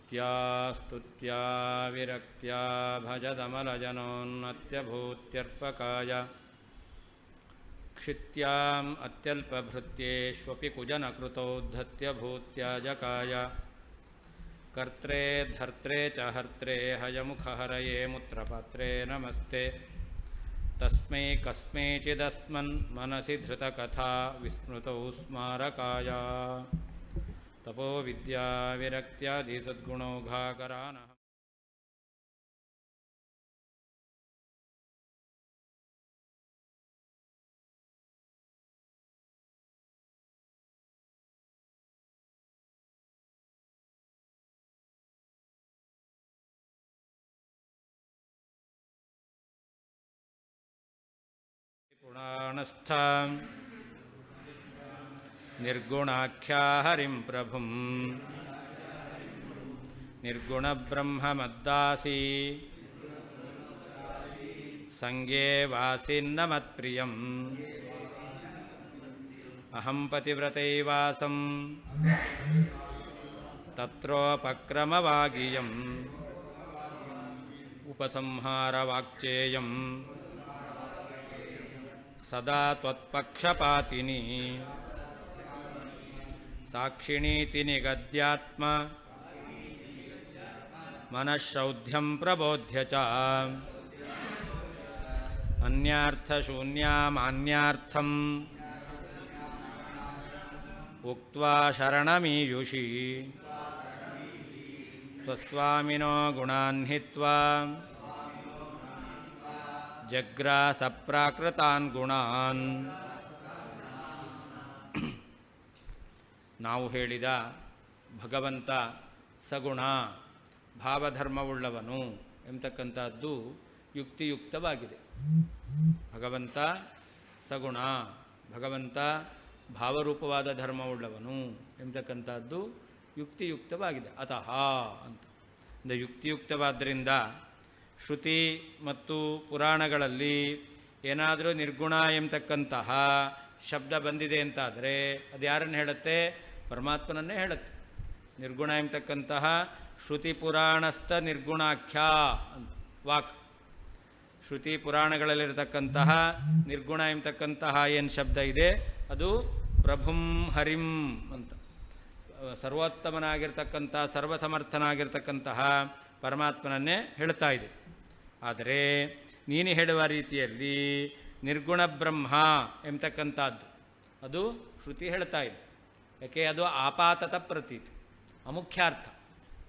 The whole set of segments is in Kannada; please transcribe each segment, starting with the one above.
ಭಕ್ತ್ಯಾ ಸ್ತುತ್ಯಾ ವಿರಕ್ತ್ಯಾ ಭಜದಮಲಜನೋನ್ನತ್ಯಭೂತ್ಯರ್ಪಕಾಯ ಕ್ಷಿತ್ಯಾಂ ಅತ್ಯಲ್ಪಭೃತ್ಯೇಷ್ವಪಿ ಕುಜನಕೃತೌದ್ಧತ್ಯಭೂತ್ಯಾಜಕಾಯ ಕರ್ತ್ರೇ ಧರ್ತ್ರೇ ಚ ಹರ್ತ್ರೇ ಹಯಮುಖಹರಯೇ ಮೂತ್ರಪಾತ್ರೇ ನಮಸ್ತೆ ತಸ್ಮೈ ಕಸ್ಮೈಚಿದಸ್ಮನ್ ಮನಸಿ ಧೃತಕಥಾ ವಿಸ್ಮೃತೌ ಸ್ಮಾರಕಾಯ ತಪೋ ವಿದ್ಯಾ ವಿರಕ್ತ್ಯಾದಿ ಸದ್ಗುಣೌಘಾಕರಾನಃ ಗುಣಾನಸ್ಥಾಂ ನಿರ್ಗುಣಾಖ್ಯಾ ಹರಿಂ ಪ್ರಭುಂ ನಿರ್ಗುಣಬ್ರಹ್ಮಮದ್ದಾಸಿ ಸಂಗೇ ವಾಸಿನ್ನ ಮತ್ಪ್ರಿಯಂ ಅಹಂ ಪತಿವ್ರತೈವಾಸಂ ತತ್ರೋಪಕ್ರಮವಾಗೀಯಂ ಉಪಸಂಹಾರವಾಕ್ಚೇಯಂ ಸದಾ ತ್ವತ್ಪಕ್ಷಪಾತಿನಿ ಸಾಕ್ಷಿಣೀತಿ ನಿಗದ್ಯಾತ್ಮ ಮನಃಶೌದ್ಧ್ಯಂ ಪ್ರಬೋಧ್ಯ ಚ ಅನ್ಯಾರ್ಥಶೂನ್ಯಮಾನ್ಯಾರ್ಥಂ ಉಕ್ತ್ವಾ ಶರಣಮೀಯುಷಿ ಸ್ವಸ್ವಾಮಿನೋ ಗುಣಾನ್ ಹಿತ್ವಾ ಜಗ್ರಾಸ ಪ್ರಾಕೃತಾನ್ ಗುಣಾನ್. ನಾವು ಹೇಳಿದ ಭಗವಂತ ಸಗುಣ ಭಾವಧರ್ಮವುಳ್ಳವನು ಎಂಬತಕ್ಕಂಥದ್ದು ಯುಕ್ತಿಯುಕ್ತವಾಗಿದೆ. ಭಗವಂತ ಸಗುಣ, ಭಗವಂತ ಭಾವರೂಪವಾದ ಧರ್ಮವುಳ್ಳವನು ಎಂಬತಕ್ಕಂಥದ್ದು ಯುಕ್ತಿಯುಕ್ತವಾಗಿದೆ. ಅತಃ ಅಂತ ಅಂದರೆ ಯುಕ್ತಿಯುಕ್ತವಾದ್ದರಿಂದ ಶ್ರುತಿ ಮತ್ತು ಪುರಾಣಗಳಲ್ಲಿ ಏನಾದರೂ ನಿರ್ಗುಣ ಎಂಬತಕ್ಕಂತಹ ಶಬ್ದ ಬಂದಿದೆ ಅಂತಾದರೆ ಅದು ಯಾರನ್ನು ಹೇಳುತ್ತೆ? ಪರಮಾತ್ಮನನ್ನೇ ಹೇಳುತ್ತೆ. ನಿರ್ಗುಣ ಎಂಬತಕ್ಕಂತಹ ಶ್ರುತಿ ಪುರಾಣಸ್ಥ ನಿರ್ಗುಣಾಖ್ಯ ಅಂತ ವಾಕ್. ಶ್ರುತಿ ಪುರಾಣಗಳಲ್ಲಿರತಕ್ಕಂತಹ ನಿರ್ಗುಣ ಎಂಬತಕ್ಕಂತಹ ಏನು ಶಬ್ದ ಇದೆ ಅದು ಪ್ರಭುಂ ಹರಿಂ ಅಂತ, ಸರ್ವೋತ್ತಮನಾಗಿರ್ತಕ್ಕಂಥ ಸರ್ವಸಮರ್ಥನಾಗಿರ್ತಕ್ಕಂತಹ ಪರಮಾತ್ಮನನ್ನೇ ಹೇಳ್ತಾ ಇದೆ. ಆದರೆ ನೀನು ಹೇಳುವ ರೀತಿಯಲ್ಲಿ ನಿರ್ಗುಣ ಬ್ರಹ್ಮ ಎಂಬತಕ್ಕಂಥದ್ದು ಅದು ಶ್ರುತಿ ಹೇಳ್ತಾ ಇದೆ. ಯಾಕೆ? ಅದು ಆಪಾತತ ಪ್ರತೀತಿ, ಅಮುಖ್ಯಾರ್ಥ.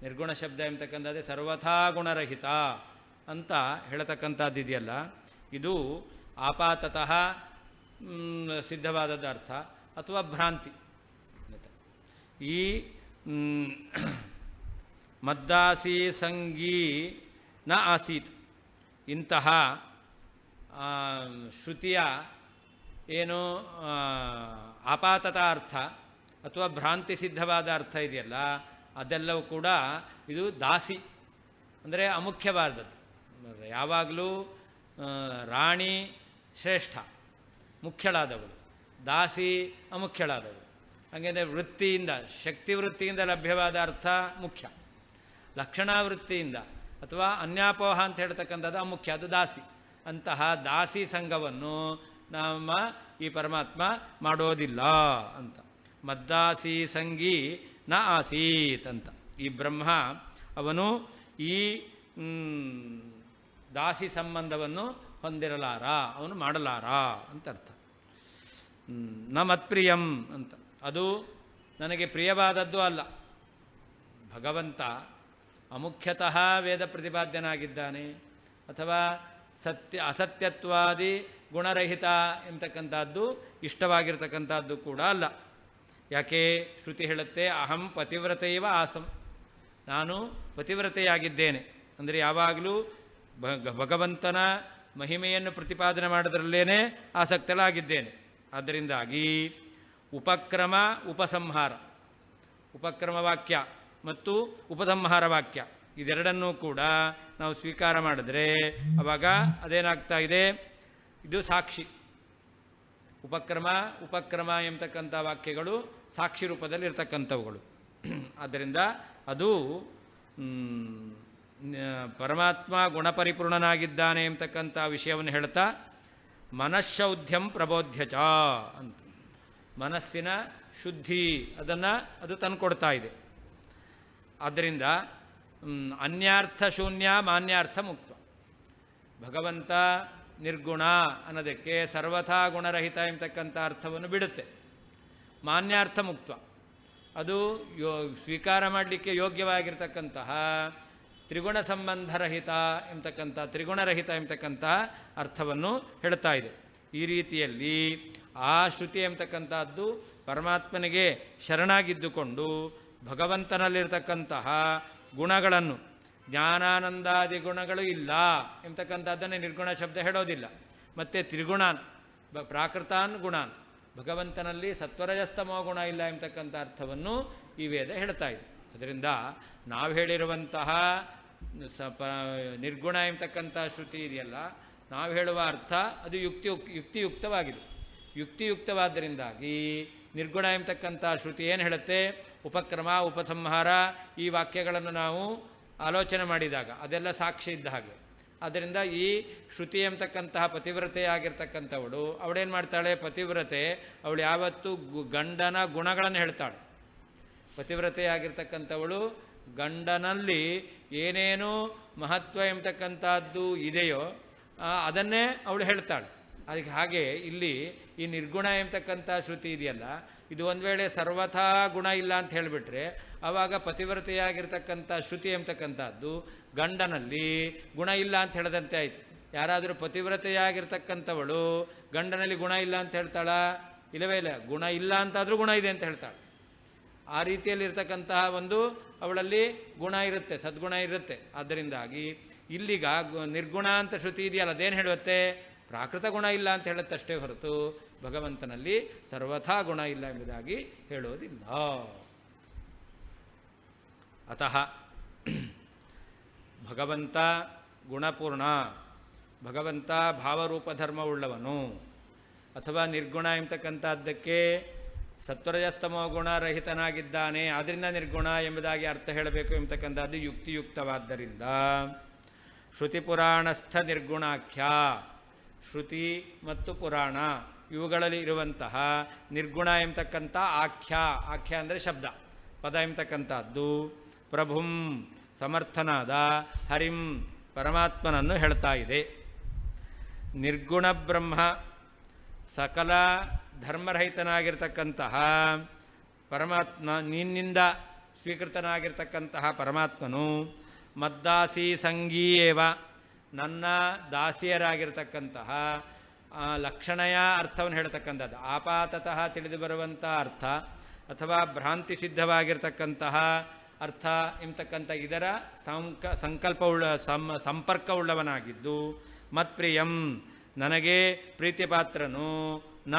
ನಿರ್ಗುಣ ಶಬ್ದ ಎಂಬತಕ್ಕಂಥದ್ದೇ ಸರ್ವಥಾ ಗುಣರಹಿತ ಅಂತ ಹೇಳ್ತಕ್ಕಂಥದ್ದು ಇದೆಯಲ್ಲ, ಇದು ಆಪಾತತಃ ಸಿದ್ಧವಾದದ್ದು ಅರ್ಥ ಅಥವಾ ಭ್ರಾಂತಿ. ಈ ಮದ್ದಾಸಿ ಸಂಗೀ ನ ಆಸೀತ್ ಇಂತಹ ಶ್ರುತಿಯ ಏನು ಆಪಾತತ ಅರ್ಥ ಅಥವಾ ಭ್ರಾಂತಿ ಸಿದ್ಧವಾದ ಅರ್ಥ ಇದೆಯಲ್ಲ, ಅದೆಲ್ಲವೂ ಕೂಡ ಇದು ದಾಸಿ ಅಂದರೆ ಅಮುಖ್ಯವಾದದ್ದು. ಯಾವಾಗಲೂ ರಾಣಿ ಶ್ರೇಷ್ಠ, ಮುಖ್ಯಳಾದವಳು, ದಾಸಿ ಅಮುಖ್ಯಳಾದವಳು. ಹಾಗೆಂದರೆ ವೃತ್ತಿಯಿಂದ, ಶಕ್ತಿವೃತ್ತಿಯಿಂದ ಲಭ್ಯವಾದ ಅರ್ಥ ಮುಖ್ಯ, ಲಕ್ಷಣಾವೃತ್ತಿಯಿಂದ ಅಥವಾ ಅನ್ಯಾಪೋಹ ಅಂತ ಹೇಳ್ತಕ್ಕಂಥದ್ದು ಅಮುಖ್ಯ, ಅದು ದಾಸಿ. ಅಂತಹ ದಾಸಿ ಸಂಘವನ್ನು ನಮ್ಮ ಈ ಪರಮಾತ್ಮ ಮಾಡೋದಿಲ್ಲ ಅಂತ. ಮದ್ದಾಸಿ ಸಂಗೀ ನ ಆಸೀತ್ ಅಂತ. ಈ ಬ್ರಹ್ಮ ಅವನು ಈ ದಾಸಿ ಸಂಬಂಧವನ್ನು ಹೊಂದಿರಲಾರ, ಅವನು ಮಾಡಲಾರ ಅಂತ ಅರ್ಥ. ನ ಮತ್ಪ್ರಿಯಂ ಅಂತ, ಅದು ನನಗೆ ಪ್ರಿಯವಾದದ್ದು ಅಲ್ಲ. ಭಗವಂತ ಅಮುಖ್ಯತಃ ವೇದ ಪ್ರತಿಪಾದ್ಯನಾಗಿದ್ದಾನೆ ಅಥವಾ ಅಸತ್ಯತ್ವಾದಿ ಗುಣರಹಿತ ಎಂಬತಕ್ಕಂಥದ್ದು ಇಷ್ಟವಾಗಿರ್ತಕ್ಕಂಥದ್ದು ಕೂಡ ಅಲ್ಲ. ಯಾಕೆ? ಶ್ರುತಿ ಹೇಳುತ್ತೆ ಅಹಂ ಪತಿವ್ರತೈವ ಆಸಂ, ನಾನು ಪತಿವ್ರತೆಯಾಗಿದ್ದೇನೆ. ಅಂದರೆ ಯಾವಾಗಲೂ ಭಗವಂತನ ಮಹಿಮೆಯನ್ನು ಪ್ರತಿಪಾದನೆ ಮಾಡೋದ್ರಲ್ಲೇ ಆಸಕ್ತಳಾಗಿದ್ದೇನೆ. ಆದ್ದರಿಂದಾಗಿ ಉಪಕ್ರಮ ಉಪಸಂಹಾರ, ಉಪಕ್ರಮ ವಾಕ್ಯ ಮತ್ತು ಉಪಸಂಹಾರ ವಾಕ್ಯ ಇದೆರಡನ್ನೂ ಕೂಡ ನಾವು ಸ್ವೀಕಾರ ಮಾಡಿದ್ರೆ ಆವಾಗ ಅದೇನಾಗ್ತಾ ಇದೆ? ಇದು ಸಾಕ್ಷಿ. ಉಪಕ್ರಮ ಎಂಬತಕ್ಕಂಥ ವಾಕ್ಯಗಳು ಸಾಕ್ಷಿ ರೂಪದಲ್ಲಿ ಇರ್ತಕ್ಕಂಥವುಗಳು. ಆದ್ದರಿಂದ ಅದು ಪರಮಾತ್ಮ ಗುಣಪರಿಪೂರ್ಣನಾಗಿದ್ದಾನೆ ಎಂಬತಕ್ಕಂಥ ವಿಷಯವನ್ನು ಹೇಳ್ತಾ ಮನಃಶೌದ್ಯಂ ಪ್ರಬೋಧ್ಯಚ ಅಂತ ಮನಸ್ಸಿನ ಶುದ್ಧಿ ಅದು ತಂದುಕೊಡ್ತಾ ಇದೆ. ಆದ್ದರಿಂದ ಅನ್ಯಾರ್ಥ ಶೂನ್ಯ ಮಾನ್ಯಾರ್ಥ ಮುಕ್ತ. ಭಗವಂತ ನಿರ್ಗುಣ ಅನ್ನೋದಕ್ಕೆ ಸರ್ವಥಾ ಗುಣರಹಿತ ಎಂಬತಕ್ಕಂಥ ಅರ್ಥವನ್ನು ಬಿಡುತ್ತೆ. ಮಾನ್ಯಾರ್ಥ ಮುಕ್ತ ಅದು ಸ್ವೀಕಾರ ಮಾಡಲಿಕ್ಕೆ ಯೋಗ್ಯವಾಗಿರ್ತಕ್ಕಂತಹ ತ್ರಿಗುಣ ಸಂಬಂಧರಹಿತ ಎಂಬತಕ್ಕಂಥ ತ್ರಿಗುಣರಹಿತ ಎಂಬತಕ್ಕಂಥ ಅರ್ಥವನ್ನು ಹೇಳ್ತಾ ಇದೆ. ಈ ರೀತಿಯಲ್ಲಿ ಆ ಶ್ರುತಿ ಎಂಬತಕ್ಕಂಥದ್ದು ಪರಮಾತ್ಮನಿಗೆ ಶರಣಾಗಿದ್ದುಕೊಂಡು ಭಗವಂತನಲ್ಲಿರ್ತಕ್ಕಂತಹ ಗುಣಗಳನ್ನು ಜ್ಞಾನಾನಂದಾದಿ ಗುಣಗಳು ಇಲ್ಲ ಎಂಬತಕ್ಕಂಥದ್ದನ್ನೇ ನಿರ್ಗುಣ ಶಬ್ದ ಹೇಳೋದಿಲ್ಲ. ಮತ್ತು ತ್ರಿಗುಣಾನ್ ಪ್ರಾಕೃತಾನ್ ಗುಣಾನ್ ಭಗವಂತನಲ್ಲಿ ಸತ್ವರಜಸ್ತಮೋ ಗುಣ ಇಲ್ಲ ಎಂಬತಕ್ಕಂಥ ಅರ್ಥವನ್ನು ಈ ವೇದ ಹೇಳ್ತಾ ಇದೆ. ಅದರಿಂದ ನಾವು ಹೇಳಿರುವಂತಹ ನಿರ್ಗುಣ ಎಂಬತಕ್ಕಂಥ ಶ್ರುತಿ ಇದೆಯಲ್ಲ, ನಾವು ಹೇಳುವ ಅರ್ಥ ಅದು ಯುಕ್ತಿಯುಕ್ತವಾಗಿದೆ. ಯುಕ್ತಿಯುಕ್ತವಾದ್ದರಿಂದಾಗಿ ನಿರ್ಗುಣ ಎಂಬತಕ್ಕಂಥ ಶ್ರುತಿ ಏನು ಹೇಳುತ್ತೆ, ಉಪಕ್ರಮ ಉಪಸಂಹಾರ ಈ ವಾಕ್ಯಗಳನ್ನು ನಾವು ಆಲೋಚನೆ ಮಾಡಿದಾಗ ಅದೆಲ್ಲ ಸಾಕ್ಷಿ ಇದ್ದ ಹಾಗೆ. ಆದ್ದರಿಂದ ಈ ಶ್ರುತಿ ಎಂಬತಕ್ಕಂತಹ ಪತಿವ್ರತೆಯಾಗಿರ್ತಕ್ಕಂಥವಳು ಅವಳೇನು ಮಾಡ್ತಾಳೆ, ಪತಿವ್ರತೆ ಅವಳು ಯಾವತ್ತೂ ಗಂಡನ ಗುಣಗಳನ್ನು ಹೇಳ್ತಾಳೆ. ಪತಿವ್ರತೆಯಾಗಿರ್ತಕ್ಕಂಥವಳು ಗಂಡನಲ್ಲಿ ಏನೇನು ಮಹತ್ವ ಎಂಬತಕ್ಕಂಥದ್ದು ಇದೆಯೋ ಅದನ್ನೇ ಅವಳು ಹೇಳ್ತಾಳೆ. ಅದಕ್ಕೆ ಹಾಗೆ ಇಲ್ಲಿ ಈ ನಿರ್ಗುಣ ಎಂಬತಕ್ಕಂಥ ಶ್ರುತಿ ಇದೆಯಲ್ಲ, ಇದು ಒಂದು ವೇಳೆ ಸರ್ವಥಾ ಗುಣ ಇಲ್ಲ ಅಂತ ಹೇಳಿಬಿಟ್ರೆ ಆವಾಗ ಪತಿವ್ರತೆಯಾಗಿರ್ತಕ್ಕಂಥ ಶ್ರುತಿ ಎಂಬತಕ್ಕಂಥದ್ದು ಗಂಡನಲ್ಲಿ ಗುಣ ಇಲ್ಲ ಅಂತ ಹೇಳದಂತೆ ಆಯಿತು. ಯಾರಾದರೂ ಪತಿವ್ರತೆಯಾಗಿರ್ತಕ್ಕಂಥವಳು ಗಂಡನಲ್ಲಿ ಗುಣ ಇಲ್ಲ ಅಂತ ಹೇಳ್ತಾಳಾ? ಇಲ್ಲವೇ ಇಲ್ಲ. ಗುಣ ಇಲ್ಲ ಅಂತಾದರೂ ಗುಣ ಇದೆ ಅಂತ ಹೇಳ್ತಾಳೆ. ಆ ರೀತಿಯಲ್ಲಿರ್ತಕ್ಕಂತಹ ಒಂದು ಅವಳಲ್ಲಿ ಗುಣ ಇರುತ್ತೆ, ಸದ್ಗುಣ ಇರುತ್ತೆ. ಆದ್ದರಿಂದಾಗಿ ಇಲ್ಲಿಗ ನಿರ್ಗುಣ ಅಂತ ಶ್ರುತಿ ಇದೆಯಲ್ಲ, ಅದೇನು ಹೇಳುತ್ತೆ, ಪ್ರಾಕೃತ ಗುಣ ಇಲ್ಲ ಅಂತ ಹೇಳುತ್ತಷ್ಟೇ ಹೊರತು ಭಗವಂತನಲ್ಲಿ ಸರ್ವಥಾ ಗುಣ ಇಲ್ಲ ಎಂಬುದಾಗಿ ಹೇಳೋದಿಲ್ಲ. ಅತಃ ಭಗವಂತ ಗುಣಪೂರ್ಣ, ಭಗವಂತ ಭಾವರೂಪ ಧರ್ಮವುಳ್ಳವನು, ಅಥವಾ ನಿರ್ಗುಣ ಎಂಬತಕ್ಕಂಥದ್ದಕ್ಕೆ ಸತ್ವರಜಸ್ತಮೋ ಗುಣರಹಿತನಾಗಿದ್ದಾನೆ, ಆದ್ದರಿಂದ ನಿರ್ಗುಣ ಎಂಬುದಾಗಿ ಅರ್ಥ ಹೇಳಬೇಕು ಎಂಬತಕ್ಕಂಥದ್ದು ಯುಕ್ತಿಯುಕ್ತವಾದ್ದರಿಂದ ಶ್ರುತಿಪುರಾಣಸ್ಥ ನಿರ್ಗುಣಾಖ್ಯ, ಶ್ರುತಿ ಮತ್ತು ಪುರಾಣ ಇವುಗಳಲ್ಲಿ ಇರುವಂತಹ ನಿರ್ಗುಣ ಎಂಬತಕ್ಕಂಥ ಆಖ್ಯ ಅಂದರೆ ಶಬ್ದ, ಪದ ಎಂಬತಕ್ಕಂಥದ್ದು ಪ್ರಭುಂ ಸಮರ್ಥನಾದ ಹರಿಂ ಪರಮಾತ್ಮನನ್ನು ಹೇಳ್ತಾ ಇದೆ. ನಿರ್ಗುಣ ಬ್ರಹ್ಮ ಸಕಲ ಧರ್ಮರಹಿತನಾಗಿರ್ತಕ್ಕಂತಹ ಪರಮಾತ್ಮ, ನಿನ್ನಿಂದ ಸ್ವೀಕೃತನಾಗಿರ್ತಕ್ಕಂತಹ ಪರಮಾತ್ಮನು ಮದ್ದಾಸಿ ಸಂಗೀಯೇವ, ನನ್ನ ದಾಸಿಯರಾಗಿರ್ತಕ್ಕಂತಹ ಲಕ್ಷಣಯ ಅರ್ಥವನ್ನು ಹೇಳ್ತಕ್ಕಂಥದ್ದು ಆಪಾತತಃ ತಿಳಿದು ಬರುವಂಥ ಅರ್ಥ ಅಥವಾ ಭ್ರಾಂತಿ ಸಿದ್ಧವಾಗಿರ್ತಕ್ಕಂತಹ ಅರ್ಥ ಎಂಬತಕ್ಕಂಥ ಇದರ ಸಂಪರ್ಕವುಳ್ಳವನಾಗಿದ್ದು ಮತ್ಪ್ರಿಯಂ, ನನಗೆ ಪ್ರೀತಿಪಾತ್ರನು ನ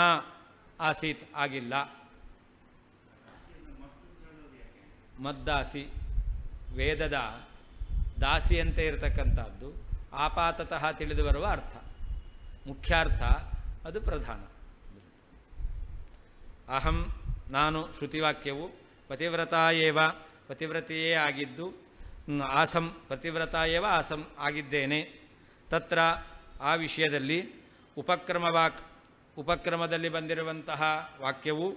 ಆಸೀತ್ ಆಗಿಲ್ಲ. ಮದ್ದಾಸಿ ವೇದದ ದಾಸಿಯಂತೆ ಇರತಕ್ಕಂಥದ್ದು ಆಪಾತತಃ ತಿಳಿದು ಬರುವ ಅರ್ಥ, ಮುಖ್ಯಾರ್ಥ ಅದು ಪ್ರಧಾನ. ಅಹಂ ನಾನು, ಶ್ರುತಿವಾಕ್ಯವು ಪತಿವ್ರತಾಯೇವ ಪತಿವ್ರತೆಯೇ ಆಗಿದ್ದು, ಆಸಂ ಪತಿವ್ರತಾಯೇವ ಆಸಂ ಆಗಿದ್ದೇನೆ. ತತ್ರ ಆ ವಿಷಯದಲ್ಲಿ ಉಪಕ್ರಮವಾಕ್, ಉಪಕ್ರಮದಲ್ಲಿ ಬಂದಿರುವಂತಹ ವಾಕ್ಯವು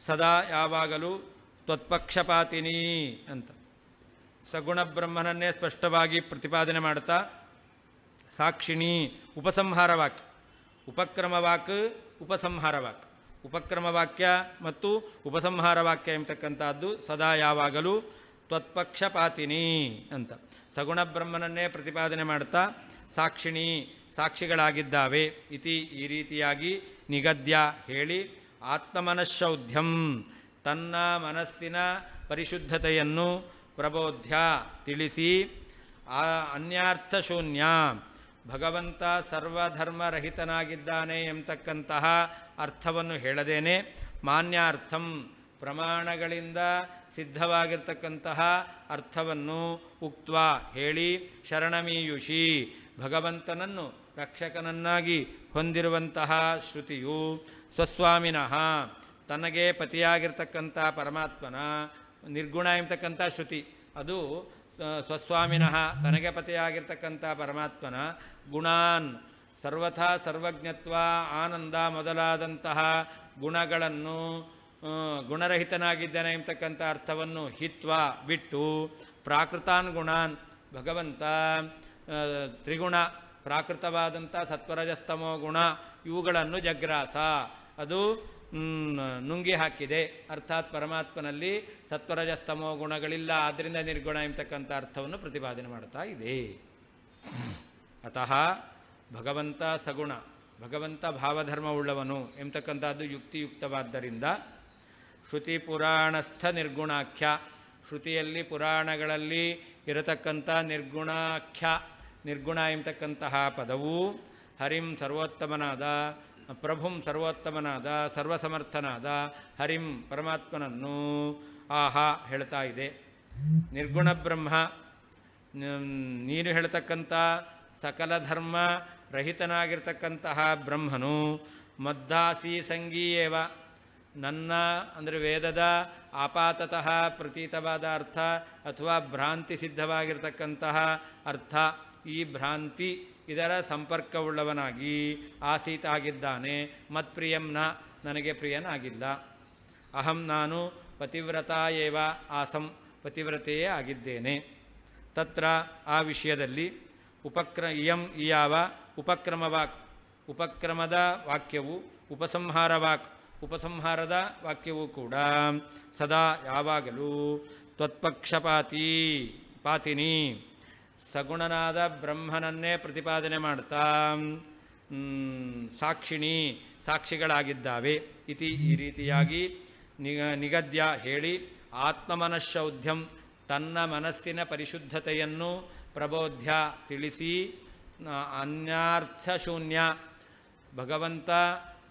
ಸದಾ ಯಾವಾಗಲೂ ತ್ವತ್ಪಕ್ಷಪಾತಿನಿ ಅಂತ ಸಗುಣ ಬ್ರಹ್ಮನನ್ನೇ ಸ್ಪಷ್ಟವಾಗಿ ಪ್ರತಿಪಾದನೆ ಮಾಡ್ತಾ ಸಾಕ್ಷಿಣಿ ಉಪಸಂಹಾರ ವಾಕ್ಯ, ಉಪಕ್ರಮವಾಕ್ ಉಪಸಂಹಾರ ವಾಕ್ಯ, ಉಪಕ್ರಮವಾಕ್ಯ ಮತ್ತು ಉಪಸಂಹಾರ ವಾಕ್ಯ ಎಂಬತಕ್ಕಂಥದ್ದು ಸದಾ ಯಾವಾಗಲೂ ತ್ವತ್ಪಕ್ಷಪಾತಿನಿ ಅಂತ ಸಗುಣ ಬ್ರಹ್ಮನನ್ನೇ ಪ್ರತಿಪಾದನೆ ಮಾಡ್ತಾ ಸಾಕ್ಷಿಣಿ ಸಾಕ್ಷಿಗಳಾಗಿದ್ದಾವೆ ಇತಿ ಈ ರೀತಿಯಾಗಿ ನಿಗದ್ಯ ಹೇಳಿ ಆತ್ಮಮನಃಶೌದ್ಯಂ ತನ್ನ ಮನಸ್ಸಿನ ಪರಿಶುದ್ಧತೆಯನ್ನು ಪ್ರಬೋಧ್ಯ ತಿಳಿಸಿ ಅನ್ಯಾರ್ಥ ಶೂನ್ಯ ಭಗವಂತ ಸರ್ವಧರ್ಮರಹಿತನಾಗಿದ್ದಾನೆ ಎಂಬತಕ್ಕಂತಹ ಅರ್ಥವನ್ನು ಹೇಳದೇನೆ ಮಾನ್ಯಾರ್ಥಂ ಪ್ರಮಾಣಗಳಿಂದ ಸಿದ್ಧವಾಗಿರ್ತಕ್ಕಂತಹ ಅರ್ಥವನ್ನು ಉಕ್ತ್ವ ಹೇಳಿ ಶರಣಮೀಯುಷಿ ಭಗವಂತನನ್ನು ರಕ್ಷಕನನ್ನಾಗಿ ಹೊಂದಿರುವಂತಹ ಶ್ರುತಿಯು ಸ್ವಸ್ವಾಮಿನಃ ತನಗೆ ಪತಿಯಾಗಿರ್ತಕ್ಕಂಥ ಪರಮಾತ್ಮನ ನಿರ್ಗುಣ ಎಂಬತಕ್ಕಂಥ ಶ್ರುತಿ ಅದು ಸ್ವಸ್ವಾಮಿನಃ ತನಗೆ ಪತಿಯಾಗಿರ್ತಕ್ಕಂಥ ಪರಮಾತ್ಮನ ಗುಣಾನ್ ಸರ್ವಥಾ ಸರ್ವಜ್ಞತ್ವ ಆನಂದ ಮೊದಲಾದಂತಹ ಗುಣಗಳನ್ನು ಗುಣರಹಿತನಾಗಿದ್ದಾನೆ ಎಂಬತಕ್ಕಂಥ ಅರ್ಥವನ್ನು ಹಿತ್ವ ಬಿಟ್ಟು ಪ್ರಾಕೃತಾನ್ ಗುಣಾನ್ ಭಗವಂತ ತ್ರಿಗುಣ ಪ್ರಾಕೃತವಾದಂಥ ಸತ್ವರಜಸ್ತಮೋ ಗುಣ ಇವುಗಳನ್ನು ಜಗ್ರಾಸ ಅದು ನುಂಗಿ ಹಾಕಿದೆ. ಅರ್ಥಾತ್ ಪರಮಾತ್ಮನಲ್ಲಿ ಸತ್ವರಜಸ್ತಮೋ ಗುಣಗಳಿಲ್ಲ, ಆದ್ದರಿಂದ ನಿರ್ಗುಣ ಎಂಬತಕ್ಕಂಥ ಅರ್ಥವನ್ನು ಪ್ರತಿಪಾದನೆ ಮಾಡ್ತಾ ಇದೆ. ಅತಃ ಭಗವಂತ ಸಗುಣ, ಭಗವಂತ ಭಾವಧರ್ಮವುಳ್ಳವನು ಎಂಬತಕ್ಕಂಥದ್ದು ಯುಕ್ತಿಯುಕ್ತವಾದ್ದರಿಂದ ಶ್ರುತಿ ಪುರಾಣಸ್ಥ ನಿರ್ಗುಣಾಖ್ಯ, ಶ್ರುತಿಯಲ್ಲಿ ಪುರಾಣಗಳಲ್ಲಿ ಇರತಕ್ಕಂಥ ನಿರ್ಗುಣಾಖ್ಯ ನಿರ್ಗುಣ ಎಂಬತಕ್ಕಂತಹ ಪದವು ಹರಿಂ ಸರ್ವೋತ್ತಮನಾದ ಪ್ರಭುಂ ಸರ್ವೋತ್ತಮನಾದ ಸರ್ವಸಮರ್ಥನಾದ ಹರಿಂ ಪರಮಾತ್ಮನನ್ನು ಆಹಾ ಹೇಳ್ತಾ ಇದೆ. ನಿರ್ಗುಣ ಬ್ರಹ್ಮ ನೀನು ಹೇಳ್ತಕ್ಕಂಥ ಸಕಲ ಧರ್ಮ ರಹಿತನಾಗಿರ್ತಕ್ಕಂತಹ ಬ್ರಹ್ಮನು ಮದ್ದಾಸಿ ಸಂಗೀಯೇವ, ನನ್ನ ಅಂದರೆ ವೇದದ ಆಪಾತತಃ ಪ್ರತೀತವಾದ ಅರ್ಥ ಅಥವಾ ಭ್ರಾಂತಿ ಸಿದ್ಧವಾಗಿರ್ತಕ್ಕಂತಹ ಅರ್ಥ, ಈ ಭ್ರಾಂತಿ ಇದರ ಸಂಪರ್ಕವುಳ್ಳವನಾಗಿ ಆಸೀತ ಆಗಿದ್ದಾನೆ. ಮತ್ಪ್ರಿಯಂನ ನನಗೆ ಪ್ರಿಯನಾಗಿಲ್ಲ. ಅಹಂ ನಾನು ಪತಿವ್ರತಾ ಏವ ಆಸಂ ಪತಿವ್ರತೆಯೇ ಆಗಿದ್ದೇನೆ. ತತ್ರ ಆ ವಿಷಯದಲ್ಲಿ ಇಯಂ ಇಯಾವ ಉಪಕ್ರಮವಾಕ್, ಉಪಕ್ರಮದ ವಾಕ್ಯವು ಉಪಸಂಹಾರ ವಾಕ್, ಉಪಸಂಹಾರದ ವಾಕ್ಯವೂ ಕೂಡ ಸದಾ ಯಾವಾಗಲೂ ಪಾತಿನಿ ಸಗುಣನಾದ ಬ್ರಹ್ಮನನ್ನೇ ಪ್ರತಿಪಾದನೆ ಮಾಡ್ತಾ ಸಾಕ್ಷಿಣಿ ಸಾಕ್ಷಿಗಳಾಗಿದ್ದಾವೆ. ಇತಿ ಈ ರೀತಿಯಾಗಿ ನಿಗದ್ಯ ಹೇಳಿ ಆತ್ಮಮನಃಶೌದ್ಯಂ ತನ್ನ ಮನಸ್ಸಿನ ಪರಿಶುದ್ಧತೆಯನ್ನು ಪ್ರಬೋಧ್ಯ ತಿಳಿಸಿ ಅನ್ಯಾರ್ಥಶೂನ್ಯ ಭಗವಂತ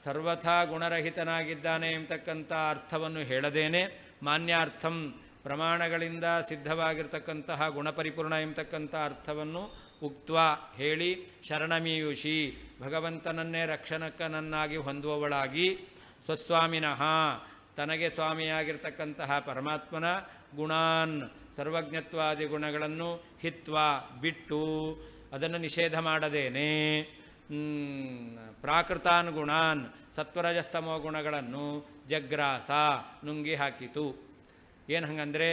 ಸರ್ವಥಾ ಗುಣರಹಿತನಾಗಿದ್ದಾನೆ ಎಂಬತಕ್ಕಂಥ ಅರ್ಥವನ್ನು ಹೇಳದೇನೆ ಮಾನ್ಯಾರ್ಥಂ ಪ್ರಮಾಣಗಳಿಂದ ಸಿದ್ಧವಾಗಿರ್ತಕ್ಕಂತಹ ಗುಣಪರಿಪೂರ್ಣ ಎಂಬತಕ್ಕಂಥ ಅರ್ಥವನ್ನು ಉಕ್ತ್ವ ಹೇಳಿ ಶರಣಮೀಯುಷಿ ಭಗವಂತನನ್ನೇ ರಕ್ಷಣಕನನ್ನಾಗಿ ಹೊಂದುವವಳಾಗಿ ಸ್ವಸ್ವಾಮಿನಃ ತನಗೆ ಸ್ವಾಮಿಯಾಗಿರ್ತಕ್ಕಂತಹ ಪರಮಾತ್ಮನ ಗುಣಾನ್ ಸರ್ವಜ್ಞತ್ವಾದಿ ಗುಣಗಳನ್ನು ಹಿತ್ವ ಬಿಟ್ಟು ಅದನ್ನು ನಿಷೇಧ ಮಾಡದೇನೆ ಪ್ರಾಕೃತಾನ್ ಗುಣಾನ್ ಸತ್ವರಜಸ್ತಮೋ ಗುಣಗಳನ್ನು ಜಗ್ರಾಸ ನುಂಗಿ ಹಾಕಿತು. ಏನು ಹಂಗಂದರೆ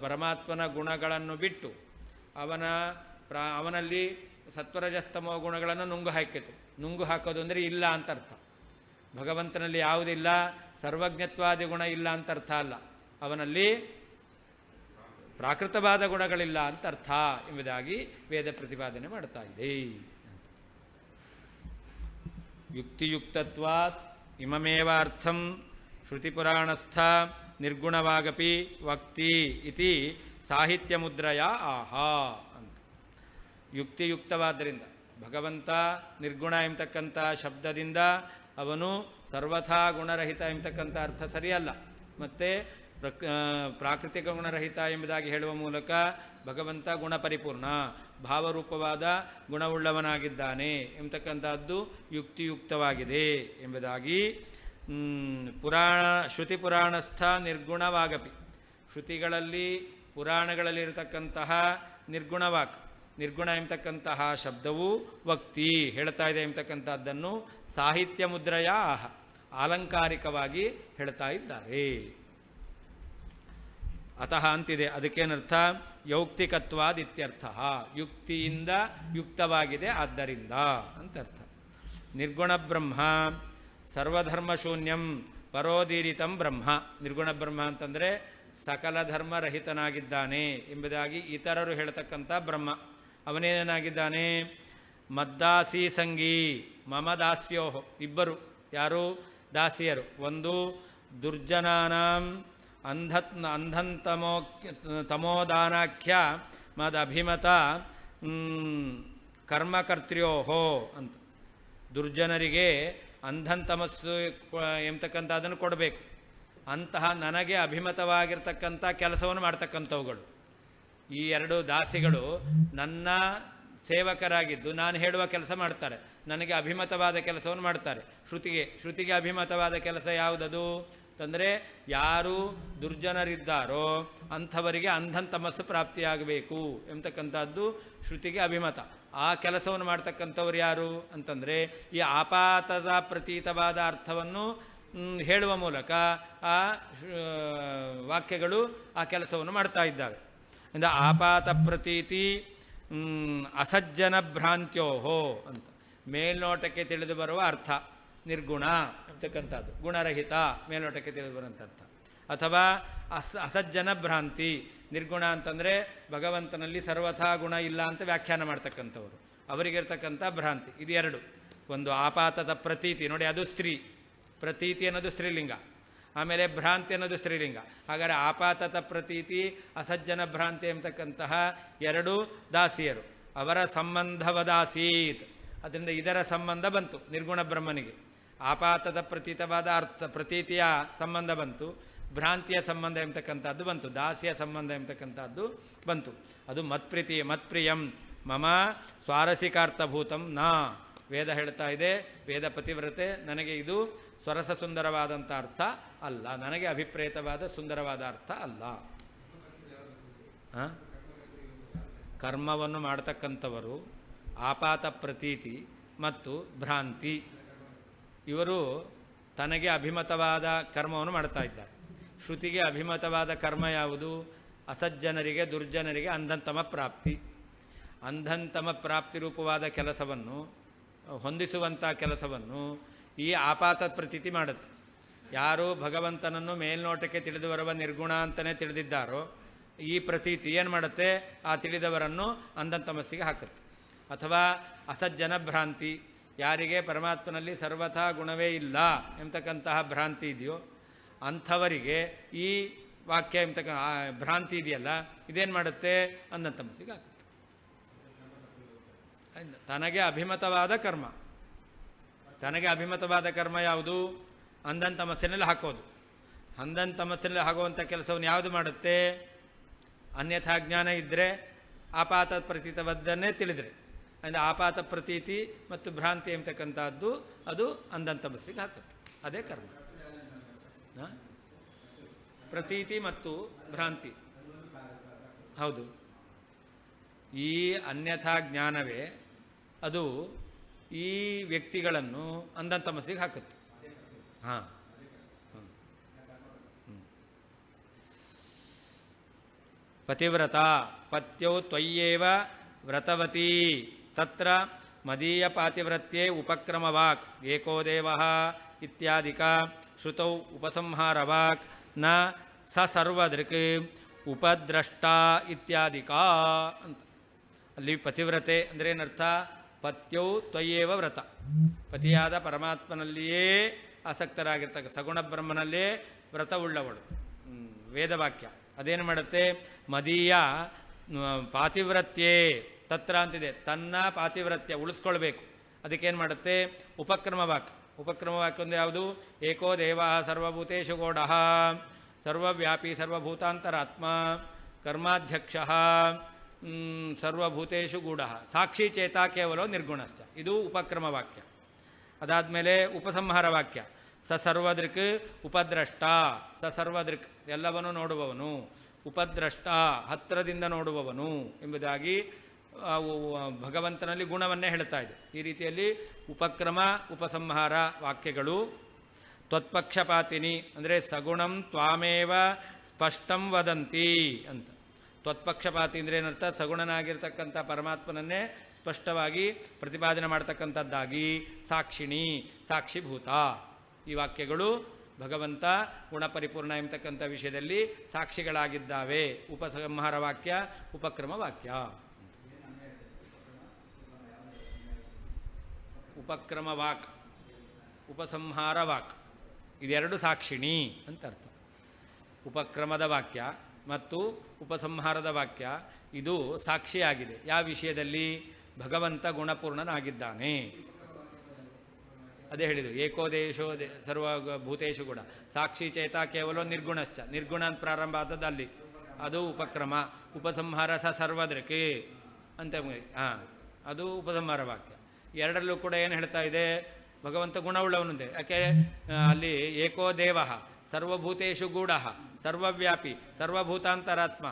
ಪರಮಾತ್ಮನ ಗುಣಗಳನ್ನು ಬಿಟ್ಟು ಅವನಲ್ಲಿ ಸತ್ವರಜಸ್ತಮೋ ಗುಣಗಳನ್ನು ನುಂಗು ಹಾಕಿತು. ನುಂಗು ಹಾಕೋದು ಅಂದರೆ ಇಲ್ಲ ಅಂತ ಅರ್ಥ. ಭಗವಂತನಲ್ಲಿ ಯಾವುದಿಲ್ಲ, ಸರ್ವಜ್ಞತ್ವಾದಿ ಗುಣ ಇಲ್ಲ ಅಂತ ಅರ್ಥ ಅಲ್ಲ, ಅವನಲ್ಲಿ ಪ್ರಾಕೃತವಾದ ಗುಣಗಳಿಲ್ಲ ಅಂತ ಅರ್ಥ ಎಂಬುದಾಗಿ ವೇದ ಪ್ರತಿಪಾದನೆ ಮಾಡ್ತಾ ಇದೆ. ಯುಕ್ತಿಯುಕ್ತತ್ವಾತ್ ಇಮಮೇವ ಅರ್ಥಂ ಶ್ರುತಿಪುರಾಣಸ್ಥ ನಿರ್ಗುಣವಾಗಪಿ ವಕ್ತಿ ಇತಿ ಸಾಹಿತ್ಯ ಮುದ್ರಯ ಆಹಾ ಅಂತ. ಯುಕ್ತಿಯುಕ್ತವಾದ್ದರಿಂದ ಭಗವಂತ ನಿರ್ಗುಣ ಎಂಬತಕ್ಕಂಥ ಶಬ್ದದಿಂದ ಅವನು ಸರ್ವಥಾ ಗುಣರಹಿತ ಎಂಬತಕ್ಕಂಥ ಅರ್ಥ ಸರಿಯಲ್ಲ. ಮತ್ತು ಪ್ರಾಕೃತಿಕ ಗುಣರಹಿತ ಎಂಬುದಾಗಿ ಹೇಳುವ ಮೂಲಕ ಭಗವಂತ ಗುಣಪರಿಪೂರ್ಣ ಭಾವರೂಪವಾದ ಗುಣವುಳ್ಳವನಾಗಿದ್ದಾನೆ ಎಂಬತಕ್ಕಂಥದ್ದು ಯುಕ್ತಿಯುಕ್ತವಾಗಿದೆ ಎಂಬುದಾಗಿ ಶ್ರುತಿ ಪುರಾಣಸ್ಥ ನಿರ್ಗುಣವಾಗಪಿ, ಶ್ರುತಿಗಳಲ್ಲಿ ಪುರಾಣಗಳಲ್ಲಿರತಕ್ಕಂತಹ ನಿರ್ಗುಣವಾಕ್ ನಿರ್ಗುಣ ಎಂಬತಕ್ಕಂತಹ ಶಬ್ದವು ವಕ್ತಿ ಹೇಳ್ತಾ ಇದೆ ಎಂಬತಕ್ಕಂಥದ್ದನ್ನು ಸಾಹಿತ್ಯ ಮುದ್ರೆಯ ಆಲಂಕಾರಿಕವಾಗಿ ಹೇಳ್ತಾ ಇದ್ದಾರೆ. ಅತಃ ಅಂತಿದೆ, ಅದಕ್ಕೇನರ್ಥ ಯೌಕ್ತಿಕತ್ವಾದ್ ಇತ್ಯರ್ಥ, ಯುಕ್ತಿಯಿಂದ ಯುಕ್ತವಾಗಿದೆ ಆದ್ದರಿಂದ ಅಂತರ್ಥ. ನಿರ್ಗುಣ ಬ್ರಹ್ಮ ಸರ್ವಧರ್ಮಶೂನ್ಯಂ ಪರೋದೀರಿತಂ ಬ್ರಹ್ಮ. ನಿರ್ಗುಣ ಬ್ರಹ್ಮ ಅಂತಂದರೆ ಸಕಲ ಧರ್ಮರಹಿತನಾಗಿದ್ದಾನೆ ಎಂಬುದಾಗಿ ಇತರರು ಹೇಳ್ತಕ್ಕಂಥ ಬ್ರಹ್ಮ. ಅವನೇನಾಗಿದ್ದಾನೆ? ಮದ್ದಾಸಿ ಸಂಗೀ ಮಮ ದಾಸ್ಯೋಹೋ, ಇಬ್ಬರು ಯಾರು ದಾಸಿಯರು. ಒಂದು ದುರ್ಜನಾನಾಂ ತಮೋದಾನಾಖ್ಯ ಮದಭಿಮತ ಕರ್ಮಕರ್ತ್ರ್ಯೋಹೋ ಅಂತ. ದುರ್ಜನರಿಗೆ ಅಂಧಂತಮಸ್ಸು ಎಂಬತಕ್ಕಂಥ ಅದನ್ನು ಕೊಡಬೇಕು. ಅಂತಹ ನನಗೆ ಅಭಿಮತವಾಗಿರ್ತಕ್ಕಂಥ ಕೆಲಸವನ್ನು ಮಾಡ್ತಕ್ಕಂಥವುಗಳು ಈ ಎರಡು ದಾಸಿಗಳು ನನ್ನ ಸೇವಕರಾಗಿದ್ದು ನಾನು ಹೇಳುವ ಕೆಲಸ ಮಾಡ್ತಾರೆ, ನನಗೆ ಅಭಿಮತವಾದ ಕೆಲಸವನ್ನು ಮಾಡ್ತಾರೆ. ಶ್ರುತಿಗೆ ಅಭಿಮತವಾದ ಕೆಲಸ ಯಾವುದದು? ಅಂತಂದರೆ ಯಾರು ದುರ್ಜನರಿದ್ದಾರೋ ಅಂಥವರಿಗೆ ಅಂಧನ್ ತಮಸ್ಸು ಪ್ರಾಪ್ತಿಯಾಗಬೇಕು ಎಂಬತಕ್ಕಂಥದ್ದು ಶ್ರುತಿಗೆ ಅಭಿಮತ. ಆ ಕೆಲಸವನ್ನು ಮಾಡ್ತಕ್ಕಂಥವ್ರು ಯಾರು ಅಂತಂದರೆ ಈ ಆಪಾತದ ಪ್ರತೀತವಾದ ಅರ್ಥವನ್ನು ಹೇಳುವ ಮೂಲಕ ಆ ವಾಕ್ಯಗಳು ಆ ಕೆಲಸವನ್ನು ಮಾಡ್ತಾ ಇದ್ದಾವೆ. ಅಂದರೆ ಆಪಾತ ಪ್ರತೀತಿ ಅಸಜ್ಜನ ಭ್ರಾಂತ್ಯೋಹೋ ಅಂತ ಮೇಲ್ನೋಟಕ್ಕೆ ತಿಳಿದು ಬರುವ ಅರ್ಥ ನಿರ್ಗುಣ ಅಂತಕ್ಕಂಥದ್ದು, ಗುಣರಹಿತ ಮೇಲ್ನೋಟಕ್ಕೆ ತಿಳಿದು ಬರುವಂಥ ಅರ್ಥ. ಅಥವಾ ಅಸಜ್ಜನ ಭ್ರಾಂತಿ, ನಿರ್ಗುಣ ಅಂತಂದರೆ ಭಗವಂತನಲ್ಲಿ ಸರ್ವಥಾ ಗುಣ ಇಲ್ಲ ಅಂತ ವ್ಯಾಖ್ಯಾನ ಮಾಡ್ತಕ್ಕಂಥವ್ರು, ಅವರಿಗಿರ್ತಕ್ಕಂಥ ಭ್ರಾಂತಿ. ಇದು ಎರಡು. ಒಂದು ಆಪಾತದ ಪ್ರತೀತಿ ನೋಡಿ, ಅದು ಸ್ತ್ರೀ, ಪ್ರತೀತಿ ಅನ್ನೋದು ಸ್ತ್ರೀಲಿಂಗ, ಆಮೇಲೆ ಭ್ರಾಂತಿ ಅನ್ನೋದು ಸ್ತ್ರೀಲಿಂಗ. ಹಾಗಾದರೆ ಆಪಾತದ ಪ್ರತೀತಿ ಅಸಜ್ಜನ ಭ್ರಾಂತಿ ಎಂಬತಕ್ಕಂತಹ ಎರಡು ದಾಸಿಯರು, ಅವರ ಸಂಬಂಧವದಾಸೀತ್, ಅದರಿಂದ ಇದರ ಸಂಬಂಧ ಬಂತು ನಿರ್ಗುಣ ಬ್ರಹ್ಮನಿಗೆ. ಆಪಾತದ ಪ್ರತೀತವಾದ ಪ್ರತೀತಿಯ ಸಂಬಂಧ ಬಂತು, ಭ್ರಾಂತಿಯ ಸಂಬಂಧ ಎಂಬತಕ್ಕಂಥದ್ದು ಬಂತು, ದಾಸಿಯ ಸಂಬಂಧ ಎಂಬತಕ್ಕಂಥದ್ದು ಬಂತು. ಅದು ಮತ್ಪ್ರಿಯಂ ಮಮ ಸ್ವಾರಸಿಕಾರ್ಥಭೂತಂ ನಾ, ವೇದ ಹೇಳ್ತಾ ಇದೆ, ವೇದ ಪತಿವ್ರತೆ, ನನಗೆ ಇದು ಸ್ವರಸ ಸುಂದರವಾದಂಥ ಅರ್ಥ ಅಲ್ಲ, ನನಗೆ ಅಭಿಪ್ರೇತವಾದ ಸುಂದರವಾದ ಅರ್ಥ ಅಲ್ಲ. ಕರ್ಮವನ್ನು ಮಾಡ್ತಕ್ಕಂಥವರು ಆಪಾತ ಪ್ರತೀತಿ ಮತ್ತು ಭ್ರಾಂತಿ, ಇವರು ತನಗೆ ಅಭಿಮತವಾದ ಕರ್ಮವನ್ನು ಮಾಡ್ತಾ ಇದ್ದಾರೆ. ಶ್ರುತಿಗೆ ಅಭಿಮತವಾದ ಕರ್ಮ ಯಾವುದು? ಅಸಜ್ಜನರಿಗೆ ದುರ್ಜನರಿಗೆ ಅಂಧಂತಮ ಪ್ರಾಪ್ತಿ. ಅಂಧಂತಮ ಪ್ರಾಪ್ತಿ ರೂಪವಾದ ಕೆಲಸವನ್ನು, ಹೊಂದಿಸುವಂಥ ಕೆಲಸವನ್ನು ಈ ಆಪಾತ ಪ್ರತೀತಿ ಮಾಡುತ್ತೆ. ಯಾರು ಭಗವಂತನನ್ನು ಮೇಲ್ನೋಟಕ್ಕೆ ತಿಳಿದು ಬರುವ ನಿರ್ಗುಣ ಅಂತಲೇ ತಿಳಿದಿದ್ದಾರೋ ಈ ಪ್ರತೀತಿ ಏನು ಮಾಡುತ್ತೆ? ಆ ತಿಳಿದವರನ್ನು ಅಂಧಂತಮಸ್ಸಿಗೆ ಹಾಕುತ್ತೆ. ಅಥವಾ ಅಸಜ್ಜನ ಭ್ರಾಂತಿ, ಯಾರಿಗೆ ಪರಮಾತ್ಮನಲ್ಲಿ ಸರ್ವಥಾ ಗುಣವೇ ಇಲ್ಲ ಎಂಬತಕ್ಕಂತಹ ಭ್ರಾಂತಿ ಇದೆಯೋ ಅಂಥವರಿಗೆ ಈ ವಾಕ್ಯ ಎಂಬತಕ್ಕ ಭ್ರಾಂತಿ ಇದೆಯಲ್ಲ, ಇದೇನು ಮಾಡುತ್ತೆ? ಅಂಧಂತಮಸ್ಸಿಗೆ ಹಾಕುತ್ತೆ. ತನಗೆ ಅಭಿಮತವಾದ ಕರ್ಮ, ತನಗೆ ಅಭಿಮತವಾದ ಕರ್ಮ ಯಾವುದು? ಅಂಧಂತಮಸ್ಸಿನಲ್ಲಿ ಹಾಕೋದು. ಅಂಧಂತಮಸ್ಸಿನಲ್ಲಿ ಹಾಕುವಂಥ ಕೆಲಸವನ್ನು ಯಾವುದು ಮಾಡುತ್ತೆ? ಅನ್ಯಥಾ ಜ್ಞಾನ ಇದ್ದರೆ, ಆಪಾತ ಪ್ರತೀತವದ್ದನ್ನೇ ತಿಳಿದರೆ, ಅಂದರೆ ಆಪಾತ ಪ್ರತೀತಿ ಮತ್ತು ಭ್ರಾಂತಿ ಎಂಬತಕ್ಕಂಥದ್ದು ಅದು ಅಂಧಂತಮಸ್ಸಿಗೆ ಹಾಕುತ್ತೆ. ಅದೇ ಕರ್ಮ. ಪ್ರತೀತಿ ಮತ್ತು ಭ್ರಾಂತಿ, ಹೌದು. ಈ ಅನ್ಯಥಾ ಜ್ಞಾನವೇ ಅದು ಈ ವ್ಯಕ್ತಿಗಳನ್ನು ಅಂಧಂತಮಸ್ಸಿಗೆ ಹಾಕುತ್ತೆ. ಹಾಂ, ಪತಿವ್ರತ ಪತ್ಯೌ ತ್ವಯ್ಯೇವ ವ್ರತವತಿ ತತ್ರ ಮದೀಯ ಪಾತಿವ್ರತ್ಯೇ ಉಪಕ್ರಮವಾಕ್ ಏಕೋ ದೇವಃ ಇತ್ಯಾದಿಕ ಶ್ರುತೌ ಉಪಸಂಹಾರವಾಕ್ ನ ಸ ಸರ್ವದೃಕ್ ಉಪದ್ರಷ್ಟ ಇತ್ಯಾದಿಕ ಅಂತ. ಅಲ್ಲಿ ಪತಿವ್ರತೆ ಅಂದರೆ ಏನರ್ಥ? ಪತ್ಯೌ ತ್ವಯ್ಯೇವ ವ್ರತ, ಪತಿಯಾದ ಪರಮಾತ್ಮನಲ್ಲಿಯೇ ಆಸಕ್ತರಾಗಿರ್ತಕ್ಕ ಸಗುಣ ಬ್ರಹ್ಮನಲ್ಲೇ ವ್ರತವುಳ್ಳವಳು. ವೇದವಾಕ್ಯ ಅದೇನು ಮಾಡುತ್ತೆ? ಮದೀಯ ಪಾತಿವ್ರತ್ಯೇ ತತ್ರ ಅಂತಿದೆ, ತನ್ನ ಪಾತಿವ್ರತ್ಯ ಉಳಿಸ್ಕೊಳ್ಬೇಕು. ಅದಕ್ಕೇನು ಮಾಡುತ್ತೆ? ಉಪಕ್ರಮವಾಕ್. ಉಪಕ್ರಮವಾಕ್ಯ ಒಂದು ಯಾವುದು? ಏಕೋ ದೇವ ಸರ್ವಭೂತೇಷು ಗೂಢ ಸರ್ವವ್ಯಾಪಿ ಸರ್ವಭೂತಾಂತರಾತ್ಮ ಕರ್ಮಾಧ್ಯಕ್ಷ ಸರ್ವಭೂತೇಷು ಗೂಢ ಸಾಕ್ಷಿ ಚೇತ ಕೇವಲ ನಿರ್ಗುಣಶ್ಚ. ಇದು ಉಪಕ್ರಮವಾಕ್ಯ. ಅದಾದಮೇಲೆ ಉಪಸಂಹಾರ ವಾಕ್ಯ, ಸ ಸರ್ವದೃಕ್ ಉಪದ್ರಷ್ಟ, ಸ ಸರ್ವದೃಕ್ ಎಲ್ಲವನ್ನೂ ನೋಡುವವನು, ಉಪದ್ರಷ್ಟ ಹತ್ತಿರದಿಂದ ನೋಡುವವನು ಎಂಬುದಾಗಿ ಭಗವಂತನಲ್ಲಿ ಗುಣವನ್ನೇ ಹೇಳ್ತಾ ಇದೆ. ಈ ರೀತಿಯಲ್ಲಿ ಉಪಕ್ರಮ ಉಪಸಂಹಾರ ವಾಕ್ಯಗಳು. ತ್ವತ್ಪಕ್ಷಪಾತಿನಿ ಅಂದರೆ ಸಗುಣಂ ತ್ವಾಮೇವ ಸ್ಪಷ್ಟಂ ವದಂತಿ ಅಂತ. ತ್ವತ್ಪಕ್ಷಪಾತಿ ಅಂದರೆ ಏನರ್ಥ? ಸಗುಣನಾಗಿರ್ತಕ್ಕಂಥ ಪರಮಾತ್ಮನನ್ನೇ ಸ್ಪಷ್ಟವಾಗಿ ಪ್ರತಿಪಾದನೆ ಮಾಡ್ತಕ್ಕಂಥದ್ದಾಗಿ ಸಾಕ್ಷಿಣಿ, ಸಾಕ್ಷಿಭೂತ. ಈ ವಾಕ್ಯಗಳು ಭಗವಂತ ಗುಣಪರಿಪೂರ್ಣ ಎಂಬತಕ್ಕಂಥ ವಿಷಯದಲ್ಲಿ ಸಾಕ್ಷಿಗಳಾಗಿದ್ದಾವೆ. ಉಪಸಂಹಾರ ವಾಕ್ಯ, ಉಪಕ್ರಮ ವಾಕ್ಯ. ಉಪಕ್ರಮ ವಾಕ್, ಉಪಸಂಹಾರ ವಾಕ್, ಇದೆರಡು ಸಾಕ್ಷಿಣಿ ಅಂತ ಅರ್ಥ. ಉಪಕ್ರಮದ ವಾಕ್ಯ ಮತ್ತು ಉಪಸಂಹಾರದ ವಾಕ್ಯ ಇದು ಸಾಕ್ಷಿಯಾಗಿದೆ. ಯಾವ ವಿಷಯದಲ್ಲಿ? ಭಗವಂತ ಗುಣಪೂರ್ಣನಾಗಿದ್ದಾನೆ. ಅದೇ ಹೇಳಿದರು, ಏಕೋದೇಶೋ ಸರ್ವಭೂತೇಶು ಕೂಡ ಸಾಕ್ಷಿ ಚೇತ ಕೇವಲ ನಿರ್ಗುಣಶ್ಚ. ನಿರ್ಗುಣ ಅಂತ ಪ್ರಾರಂಭ ಆದದ್ದು ಅಲ್ಲಿ, ಅದು ಉಪಕ್ರಮ. ಉಪಸಂಹಾರ ಸ ಸರ್ವದೃಕ್ ಅಂತ, ಅದು ಉಪಸಂಹಾರ ವಾಕ್ಯ. ಎರಡರಲ್ಲೂ ಕೂಡ ಏನು ಹೇಳ್ತಾ ಇದೆ? ಭಗವಂತ ಗುಣವುಳ್ಳವನಂತೆ. ಯಾಕೆ ಅಲ್ಲಿ ಏಕೋ ದೇವ ಸರ್ವಭೂತೇಷು ಗೂಢ ಸರ್ವವ್ಯಾಪಿ ಸರ್ವಭೂತಾಂತರಾತ್ಮ.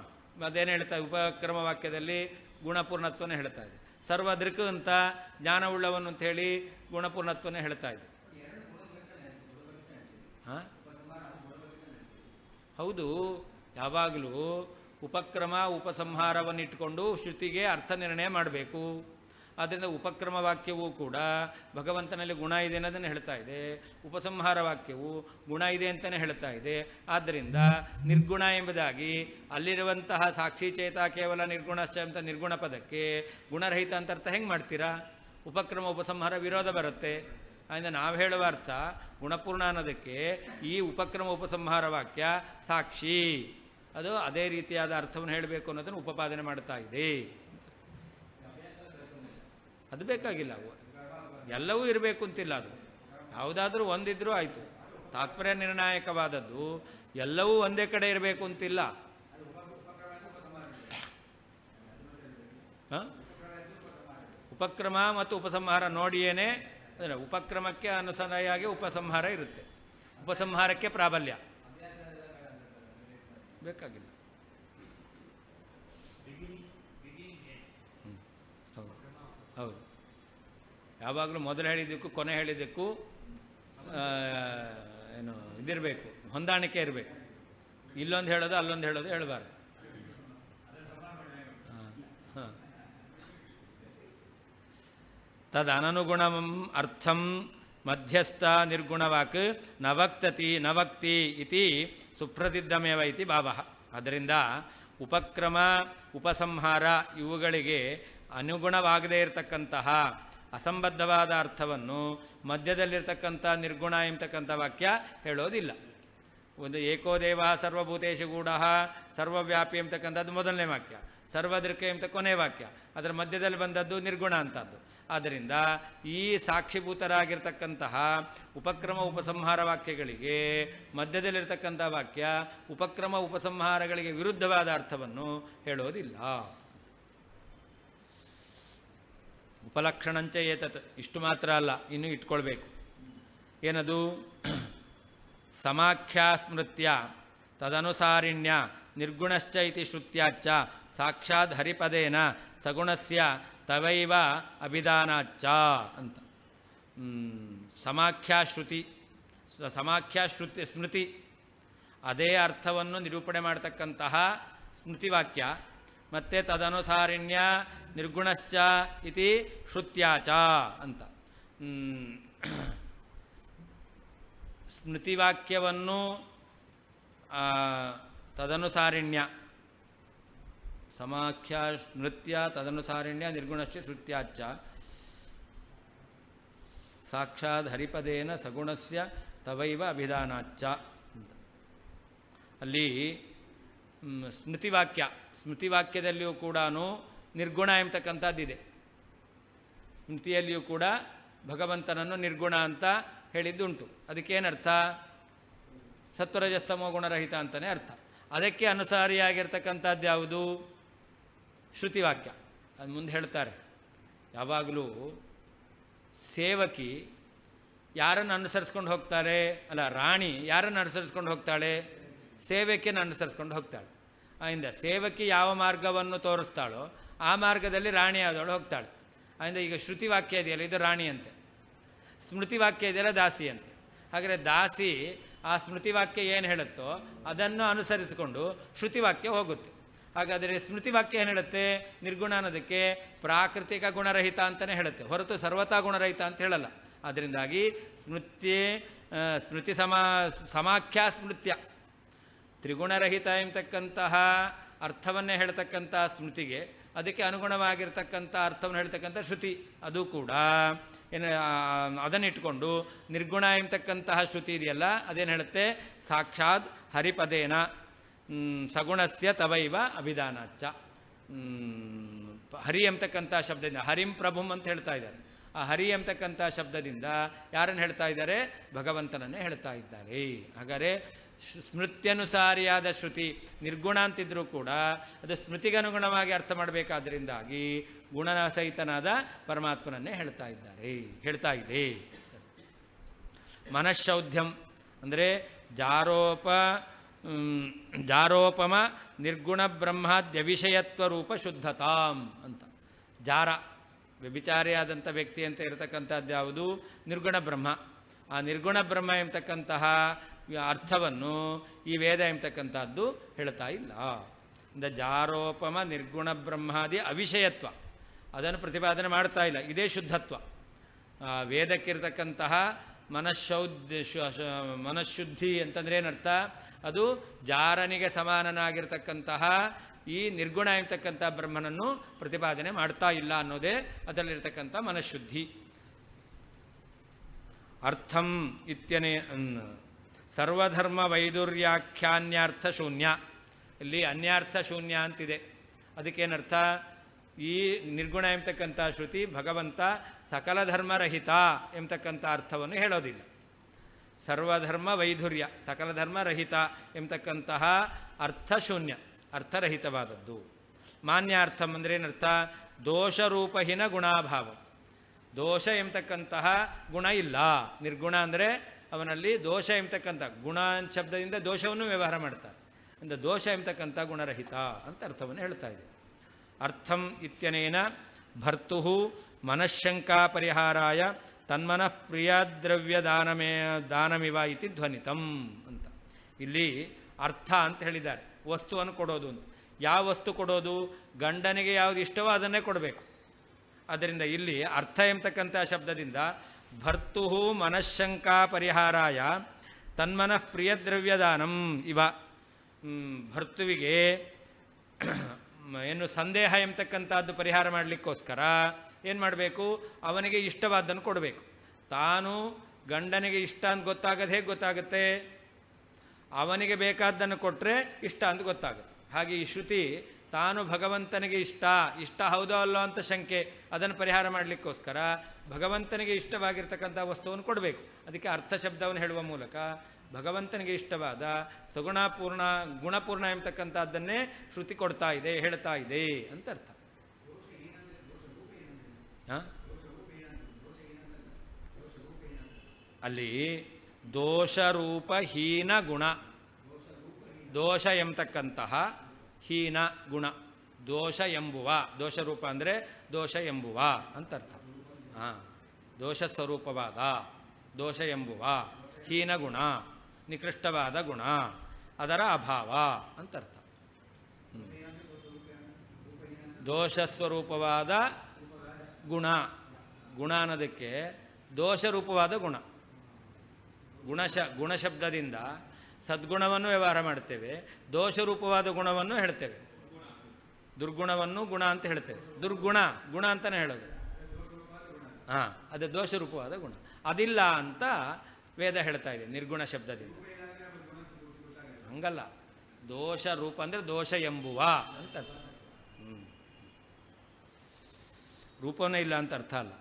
ಅದೇನು ಹೇಳ್ತಾ ಉಪಕ್ರಮ ವಾಕ್ಯದಲ್ಲಿ ಗುಣಪೂರ್ಣತ್ವನೇ ಹೇಳ್ತಾ ಇದೆ. ಸರ್ವದೃಕ್ ಅಂತ ಜ್ಞಾನವುಳ್ಳವನು ಅಂಥೇಳಿ ಗುಣಪೂರ್ಣತ್ವನೇ ಹೇಳ್ತಾ ಇದೆ. ಹಾಂ, ಹೌದು. ಯಾವಾಗಲೂ ಉಪಕ್ರಮ ಉಪಸಂಹಾರವನ್ನು ಇಟ್ಕೊಂಡು ಶ್ರುತಿಗೆ ಅರ್ಥ ನಿರ್ಣಯ ಮಾಡಬೇಕು. ಆದ್ದರಿಂದ ಉಪಕ್ರಮ ವಾಕ್ಯವೂ ಕೂಡ ಭಗವಂತನಲ್ಲಿ ಗುಣ ಇದೆ ಅನ್ನೋದನ್ನು ಹೇಳ್ತಾ ಇದೆ, ಉಪಸಂಹಾರ ವಾಕ್ಯವು ಗುಣ ಇದೆ ಅಂತಲೇ ಹೇಳ್ತಾ ಇದೆ. ಆದ್ದರಿಂದ ನಿರ್ಗುಣ ಎಂಬುದಾಗಿ ಅಲ್ಲಿರುವಂತಹ ಸಾಕ್ಷಿ ಚೇತ ಕೇವಲ ನಿರ್ಗುಣಶ್ಚ ಅಂತ ನಿರ್ಗುಣ ಪದಕ್ಕೆ ಗುಣರಹಿತ ಅಂತ ಅರ್ಥ ಹೆಂಗೆ ಮಾಡ್ತೀರಾ? ಉಪಕ್ರಮ ಉಪಸಂಹಾರ ವಿರೋಧ ಬರುತ್ತೆ. ಆದ್ದರಿಂದ ನಾವು ಹೇಳುವ ಅರ್ಥ ಗುಣಪೂರ್ಣ ಅನ್ನೋದಕ್ಕೆ ಈ ಉಪಕ್ರಮ ಉಪಸಂಹಾರ ವಾಕ್ಯ ಸಾಕ್ಷಿ, ಅದು ಅದೇ ರೀತಿಯಾದ ಅರ್ಥವನ್ನು ಹೇಳಬೇಕು ಅನ್ನೋದನ್ನು ಉಪಪಾದನೆ ಮಾಡ್ತಾ ಇದೆ. ಅದು ಬೇಕಾಗಿಲ್ಲ, ಎಲ್ಲವೂ ಇರಬೇಕು ಅಂತಿಲ್ಲ. ಅದು ಯಾವುದಾದ್ರೂ ಒಂದಿದ್ರೂ ಆಯಿತು. ತಾತ್ಪರ್ಯ ನಿರ್ಣಾಯಕವಾದದ್ದು ಎಲ್ಲವೂ ಒಂದೇ ಕಡೆ ಇರಬೇಕು ಅಂತಿಲ್ಲ. ಉಪಕ್ರಮ ಮತ್ತು ಉಪಸಂಹಾರ ನೋಡಿಯೇನೆ, ಅಂದರೆ ಉಪಕ್ರಮಕ್ಕೆ ಅನುಸಾರಿಯಾಗಿ ಉಪಸಂಹಾರ ಇರುತ್ತೆ, ಉಪಸಂಹಾರಕ್ಕೆ ಪ್ರಾಬಲ್ಯ ಬೇಕಾಗಿಲ್ಲ. ಹೌದು, ಯಾವಾಗಲೂ ಮೊದಲು ಹೇಳಿದ್ದಕ್ಕೂ ಕೊನೆ ಹೇಳಿದ್ದಕ್ಕೂ ಏನು ಇದಿರಬೇಕು, ಹೊಂದಾಣಿಕೆ ಇರಬೇಕು. ಇಲ್ಲೊಂದು ಹೇಳೋದು ಅಲ್ಲೊಂದು ಹೇಳೋದು ಹೇಳಬಾರ್ದು. ತದನನುಗುಣಂ ಅರ್ಥಂ ಮಧ್ಯಸ್ಥ ನಿರ್ಗುಣವಾಕ್ ನವಕ್ತಿ ಇತಿ ಸುಪ್ರಸಿದ್ಧಮೇವ ಇತಿ ಭಾವಃ. ಅದರಿಂದ ಉಪಕ್ರಮ ಉಪಸಂಹಾರ ಇವುಗಳಿಗೆ ಅನುಗುಣವಾಗದೇ ಇರತಕ್ಕಂತಹ ಅಸಂಬದ್ಧವಾದ ಅರ್ಥವನ್ನು ಮಧ್ಯದಲ್ಲಿರ್ತಕ್ಕಂಥ ನಿರ್ಗುಣ ಎಂಬತಕ್ಕಂಥ ವಾಕ್ಯ ಹೇಳೋದಿಲ್ಲ. ಒಂದು ಏಕೋದೇವ ಸರ್ವಭೂತೇಷು ಗೂಢ ಸರ್ವವ್ಯಾಪಿ ಎಂಬತಕ್ಕಂಥದ್ದು ಮೊದಲನೇ ವಾಕ್ಯ, ಸರ್ವದೃಕ್ಕೆ ಎಂಬ ಕೊನೆ ವಾಕ್ಯ, ಅದರ ಮಧ್ಯದಲ್ಲಿ ಬಂದದ್ದು ನಿರ್ಗುಣ ಅಂತದ್ದು. ಆದ್ದರಿಂದ ಈ ಸಾಕ್ಷಿಭೂತರಾಗಿರ್ತಕ್ಕಂತಹ ಉಪಕ್ರಮ ಉಪಸಂಹಾರ ವಾಕ್ಯಗಳಿಗೆ ಮಧ್ಯದಲ್ಲಿರ್ತಕ್ಕಂಥ ವಾಕ್ಯ ಉಪಕ್ರಮ ಉಪಸಂಹಾರಗಳಿಗೆ ವಿರುದ್ಧವಾದ ಅರ್ಥವನ್ನು ಹೇಳೋದಿಲ್ಲ. ಉಪಲಕ್ಷಣಂಚ ಏತತ್, ಇಷ್ಟು ಮಾತ್ರ ಅಲ್ಲ, ಇನ್ನೂ ಇಟ್ಕೊಳ್ಬೇಕು. ಏನದು? ಸಮಾಖ್ಯ ಸ್ಮೃತ್ಯ ತದನುಸಾರಿಣ್ಯ ನಿರ್ಗುಣಶ್ಚ ಇತಿ ಶ್ರುತ್ಯಾಚ್ಚ ಸಾಕ್ಷಾತ್ ಹರಿಪದೇನ ಸಗುಣಸ್ಯ ತವೈವ ಅಭಿಧಾನಾಚ್ಚ ಅಂತ. ಸಮಾಖ್ಯಾಶ್ರುತಿ, ಸ್ಮೃತಿ ಅದೇ ಅರ್ಥವನ್ನು ನಿರೂಪಣೆ ಮಾಡತಕ್ಕಂತಹ ಸ್ಮೃತಿವಾಕ್ಯ, ಮತ್ತು ತದನುಸಾರಿಣ್ಯ ನಿರ್ಗುಣಶ್ಚ ಇತಿ ಶ್ರುತ್ಯಾಚ ಅಂತ. ಸ್ಮೃತಿವಾಕ್ಯವನ್ನು ತದನುಸಾರಿಣ್ಯ ಸಮಾಖ್ಯ ಸ್ಮೃತ್ಯ ತದನುಸಾರಿಣ್ಯ ನಿರ್ಗುಣಶ್ಚ ಶ್ರುತ್ಯಾಚ ಸಾಕ್ಷಾತ್ ಹರಿಪದೇನ ಸಗುಣಸ್ಯ ತವೈವ ಅಭಿಧಾನಾಚ್ಚ ಅಂತ. ಅಲ್ಲಿ ಸ್ಮೃತಿವಾಕ್ಯದಲ್ಲಿಯೂ ಕೂಡ ನಿರ್ಗುಣ ಎಂಬತಕ್ಕಂಥದ್ದಿದೆ. ಸ್ಮೃತಿಯಲ್ಲಿಯೂ ಕೂಡ ಭಗವಂತನನ್ನು ನಿರ್ಗುಣ ಅಂತ ಹೇಳಿದ್ದುಂಟು. ಅದಕ್ಕೇನರ್ಥ? ಸತ್ವರಜಸ್ತಮೋ ಗುಣರಹಿತ ಅಂತಲೇ ಅರ್ಥ. ಅದಕ್ಕೆ ಅನುಸಾರಿಯಾಗಿರ್ತಕ್ಕಂಥದ್ದು ಯಾವುದು? ಶ್ರುತಿವಾಕ್ಯ. ಅದು ಮುಂದೆ ಹೇಳ್ತಾರೆ. ಯಾವಾಗಲೂ ಸೇವಕಿ ಯಾರನ್ನು ಅನುಸರಿಸ್ಕೊಂಡು ಹೋಗ್ತಾರೆ? ಅಲ್ಲ, ರಾಣಿ ಯಾರನ್ನು ಅನುಸರಿಸ್ಕೊಂಡು ಹೋಗ್ತಾಳೆ? ಸೇವಕಿಯನ್ನು ಅನುಸರಿಸ್ಕೊಂಡು ಹೋಗ್ತಾಳೆ. ಆದ್ದರಿಂದ ಸೇವಕಿ ಯಾವ ಮಾರ್ಗವನ್ನು ತೋರಿಸ್ತಾಳೋ ಆ ಮಾರ್ಗದಲ್ಲಿ ರಾಣಿ ಆದವಳು ಹೋಗ್ತಾಳೆ. ಆದ್ದರಿಂದ ಈಗ ಶ್ರುತಿವಾಕ್ಯ ಇದೆಯಲ್ಲ, ಇದು ರಾಣಿ ಅಂತೆ. ಸ್ಮೃತಿವಾಕ್ಯ ಇದೆಯಲ್ಲ, ದಾಸಿ ಅಂತೆ. ಹಾಗಾದರೆ ದಾಸಿ ಆ ಸ್ಮೃತಿವಾಕ್ಯ ಏನು ಹೇಳುತ್ತೋ ಅದನ್ನು ಅನುಸರಿಸಿಕೊಂಡು ಶ್ರುತಿವಾಕ್ಯ ಹೋಗುತ್ತೆ. ಹಾಗಾದರೆ ಸ್ಮೃತಿವಾಕ್ಯ ಏನು ಹೇಳುತ್ತೆ? ನಿರ್ಗುಣ ಅನ್ನೋದಕ್ಕೆ ಪ್ರಾಕೃತಿಕ ಗುಣರಹಿತ ಅಂತಲೇ ಹೇಳುತ್ತೆ, ಹೊರತು ಸರ್ವತಾ ಗುಣರಹಿತ ಅಂತ ಹೇಳಲ್ಲ. ಅದರಿಂದಾಗಿ ಸ್ಮೃತಿ ಸಮಾಖ್ಯ ಸ್ಮೃತ್ಯ ತ್ರಿಗುಣರಹಿತ ಎಂಬತಕ್ಕಂತಹ ಅರ್ಥವನ್ನೇ ಹೇಳ್ತಕ್ಕಂಥ ಸ್ಮೃತಿಗೆ ಅದಕ್ಕೆ ಅನುಗುಣವಾಗಿರ್ತಕ್ಕಂಥ ಅರ್ಥವನ್ನು ಹೇಳ್ತಕ್ಕಂಥ ಶ್ರುತಿ, ಅದು ಕೂಡ ಏನು ಅದನ್ನಿಟ್ಕೊಂಡು ನಿರ್ಗುಣ ಎಂಬತಕ್ಕಂತಹ ಶ್ರುತಿ ಇದೆಯಲ್ಲ, ಅದೇನು ಹೇಳುತ್ತೆ? ಸಾಕ್ಷಾತ್ ಹರಿಪದೇನ ಸಗುಣಸ್ಯ ತವೈವ ಅಭಿಧಾನಾಚ್ಚ. ಹರಿ ಎಂಬತಕ್ಕಂಥ ಶಬ್ದದಿಂದ ಹರಿಂ ಪ್ರಭುಂ ಅಂತ ಹೇಳ್ತಾ ಇದ್ದಾರೆ. ಆ ಹರಿ ಎಂಬತಕ್ಕಂಥ ಶಬ್ದದಿಂದ ಯಾರನ್ನು ಹೇಳ್ತಾ ಇದ್ದಾರೆ? ಭಗವಂತನನ್ನೇ ಹೇಳ್ತಾ ಇದ್ದಾರೆ. ಹಾಗಾದರೆ ಸ್ಮೃತ್ಯನುಸಾರಿಯಾದ ಶ್ರುತಿ ನಿರ್ಗುಣ ಅಂತಿದ್ರೂ ಕೂಡ ಅದು ಸ್ಮೃತಿಗನುಗುಣವಾಗಿ ಅರ್ಥ ಮಾಡಬೇಕಾದ್ರಿಂದಾಗಿ ಗುಣಸಹಿತನಾದ ಪರಮಾತ್ಮನನ್ನೇ ಹೇಳ್ತಾ ಇದೆ. ಮನಃಶೌದ್ಯಂ ಅಂದರೆ ಜಾರೋಪಮ ನಿರ್ಗುಣ ಬ್ರಹ್ಮಾದ್ಯವಿಷಯತ್ವ ರೂಪ ಶುದ್ಧತಾಂ ಅಂತ. ಜಾರ ವ್ಯಭಿಚಾರಿಯಾದಂಥ ವ್ಯಕ್ತಿ ಅಂತ ಇರತಕ್ಕಂಥದ್ದು ಯಾವುದು? ನಿರ್ಗುಣ ಬ್ರಹ್ಮ. ಆ ನಿರ್ಗುಣ ಬ್ರಹ್ಮ ಎಂಬತಕ್ಕಂತಹ ಅರ್ಥವನ್ನು ಈ ವೇದ ಎಂಬತಕ್ಕಂಥದ್ದು ಹೇಳ್ತಾ ಇಲ್ಲ. ಇಂದ ಜಾರೋಪಮ ನಿರ್ಗುಣ ಬ್ರಹ್ಮಾದಿ ಅವಿಷಯತ್ವ ಅದನ್ನು ಪ್ರತಿಪಾದನೆ ಮಾಡ್ತಾ ಇಲ್ಲ. ಇದೇ ಶುದ್ಧತ್ವ. ವೇದಕ್ಕಿರ್ತಕ್ಕಂತಹ ಮನಃಶುದ್ಧಿ ಅಂತಂದರೆ ಏನರ್ಥ? ಅದು ಜಾರನಿಗೆ ಸಮಾನನಾಗಿರ್ತಕ್ಕಂತಹ ಈ ನಿರ್ಗುಣ ಎಂಬತಕ್ಕಂಥ ಬ್ರಹ್ಮನನ್ನು ಪ್ರತಿಪಾದನೆ ಮಾಡ್ತಾ ಇಲ್ಲ ಅನ್ನೋದೇ ಅದರಲ್ಲಿರ್ತಕ್ಕಂಥ ಮನಃಶುದ್ಧಿ. ಅರ್ಥಂ ಇತ್ಯನೇ ಸರ್ವಧರ್ಮ ವೈದುರ್ಯಾಖ್ಯಾನ್ಯಾರ್ಥ ಶೂನ್ಯ. ಇಲ್ಲಿ ಅನ್ಯಾರ್ಥ ಶೂನ್ಯ ಅಂತಿದೆ. ಅದಕ್ಕೇನರ್ಥ? ಈ ನಿರ್ಗುಣ ಎಂಬತಕ್ಕಂಥ ಶ್ರುತಿ ಭಗವಂತ ಸಕಲ ಧರ್ಮರಹಿತ ಎಂಬತಕ್ಕಂಥ ಅರ್ಥವನ್ನು ಹೇಳೋದಿಲ್ಲ. ಸರ್ವಧರ್ಮ ವೈಧುರ್ಯ, ಸಕಲ ಧರ್ಮರಹಿತ ಎಂಬತಕ್ಕಂತಹ ಅರ್ಥ ಶೂನ್ಯ, ಅರ್ಥರಹಿತವಾದದ್ದು. ಮಾನ್ಯಾರ್ಥಂ ಅಂದರೆ ಏನರ್ಥ? ದೋಷರೂಪಹೀನ ಗುಣಾಭಾವ. ದೋಷ ಎಂಬತಕ್ಕಂತಹ ಗುಣ ಇಲ್ಲ. ನಿರ್ಗುಣ ಅಂದರೆ ಅವನಲ್ಲಿ ದೋಷ ಎಂಬತಕ್ಕಂಥ ಗುಣ ಶಬ್ದದಿಂದ ದೋಷವನ್ನು ವ್ಯವಹಾರ ಮಾಡ್ತಾರೆ. ಅಂದರೆ ದೋಷ ಎಂಬತಕ್ಕಂಥ ಗುಣರಹಿತ ಅಂತ ಅರ್ಥವನ್ನು ಹೇಳ್ತಾ ಇದೆ. ಅರ್ಥಂ ಇತ್ಯನೇನ ಭರ್ತು ಮನಃಶಂಕಾ ಪರಿಹಾರಾಯ ತನ್ಮನಃ ಪ್ರಿಯದ್ರವ್ಯ ದಾನಮಿವ ಇತಿ ಧ್ವನಿತಂ ಅಂತ. ಇಲ್ಲಿ ಅರ್ಥ ಅಂತ ಹೇಳಿದ್ದಾರೆ, ವಸ್ತುವನ್ನು ಕೊಡೋದು ಅಂತ. ಯಾವ ವಸ್ತು ಕೊಡೋದು? ಗಂಡನಿಗೆ ಯಾವುದು ಇಷ್ಟವೋ ಅದನ್ನೇ ಕೊಡಬೇಕು. ಆದ್ದರಿಂದ ಇಲ್ಲಿ ಅರ್ಥ ಎಂಬತಕ್ಕಂಥ ಶಬ್ದದಿಂದ ಭರ್ತು ಮನಃಶಂಕಾ ಪರಿಹಾರಾಯ ತನ್ಮನಃ ಪ್ರಿಯದ್ರವ್ಯದಾನಂ ಇವ. ಭರ್ತುವಿಗೆ ಏನು ಸಂದೇಹ ಎಂಬತಕ್ಕಂಥದ್ದು ಪರಿಹಾರ ಮಾಡಲಿಕ್ಕೋಸ್ಕರ ಏನು ಮಾಡಬೇಕು? ಅವನಿಗೆ ಇಷ್ಟವಾದ್ದನ್ನು ಕೊಡಬೇಕು. ತಾನು ಗಂಡನಿಗೆ ಇಷ್ಟ ಅಂತ ಗೊತ್ತಾಗದೆ ಹೇಗೆ ಗೊತ್ತಾಗುತ್ತೆ? ಅವನಿಗೆ ಬೇಕಾದ್ದನ್ನು ಕೊಟ್ಟರೆ ಇಷ್ಟ ಅಂತ ಗೊತ್ತಾಗುತ್ತೆ. ಹಾಗೆ ಈ ಶ್ರುತಿ ತಾನು ಭಗವಂತನಿಗೆ ಇಷ್ಟ ಹೌದೋ ಅಲ್ಲೋ ಅಂತ ಶಂಕೆ, ಅದನ್ನು ಪರಿಹಾರ ಮಾಡಲಿಕ್ಕೋಸ್ಕರ ಭಗವಂತನಿಗೆ ಇಷ್ಟವಾಗಿರ್ತಕ್ಕಂಥ ವಸ್ತುವನ್ನು ಕೊಡಬೇಕು. ಅದಕ್ಕೆ ಅರ್ಥ ಶಬ್ದವನ್ನು ಹೇಳುವ ಮೂಲಕ ಭಗವಂತನಿಗೆ ಇಷ್ಟವಾದ ಸಗುಣಪೂರ್ಣ ಗುಣಪೂರ್ಣ ಎಂಬತಕ್ಕಂಥದ್ದನ್ನೇ ಶ್ರುತಿ ಕೊಡ್ತಾ ಇದೆ, ಹೇಳ್ತಾ ಇದೆ ಅಂತ ಅರ್ಥ. ಅಲ್ಲಿ ದೋಷರೂಪಹೀನ ಗುಣ, ದೋಷ ಎಂಬತಕ್ಕಂತಹ ಹೀನ ಗುಣ, ದೋಷ ಎಂಬುವ, ದೋಷರೂಪ ಅಂದರೆ ದೋಷ ಎಂಬುವ ಅಂತ ಅರ್ಥ. ದೋಷ ಸ್ವರೂಪವಾದ, ದೋಷ ಎಂಬುವ ಹೀನ ಗುಣ, ನಿಕೃಷ್ಟವಾದ ಗುಣ, ಅದರ ಅಭಾವ ಅಂತ ಅರ್ಥ. ದೋಷ ಸ್ವರೂಪವಾದ ಗುಣ, ಗುಣ ಅನ್ನೋದಕ್ಕೆ ದೋಷರೂಪವಾದ ಗುಣ. ಗುಣಶಬ್ದದಿಂದ ಸದ್ಗುಣವನ್ನು ವ್ಯವಹಾರ ಮಾಡ್ತೇವೆ, ದೋಷರೂಪವಾದ ಗುಣವನ್ನು ಹೇಳ್ತೇವೆ. ದುರ್ಗುಣವನ್ನು ಗುಣ ಅಂತ ಹೇಳ್ತೇವೆ. ದುರ್ಗುಣ ಗುಣ ಅಂತಲೇ ಹೇಳೋದು. ಅದೇ ದೋಷರೂಪವಾದ ಗುಣ. ಅದಿಲ್ಲ ಅಂತ ವೇದ ಹೇಳ್ತಾ ಇದೆ ನಿರ್ಗುಣ ಶಬ್ದದಿಂದ. ಹಂಗಲ್ಲ, ದೋಷ ರೂಪ ಅಂದರೆ ದೋಷ ಎಂಬುವ ಅಂತ ಅರ್ಥ. ರೂಪವೇ ಇಲ್ಲ ಅಂತ ಅರ್ಥ ಅಲ್ಲ.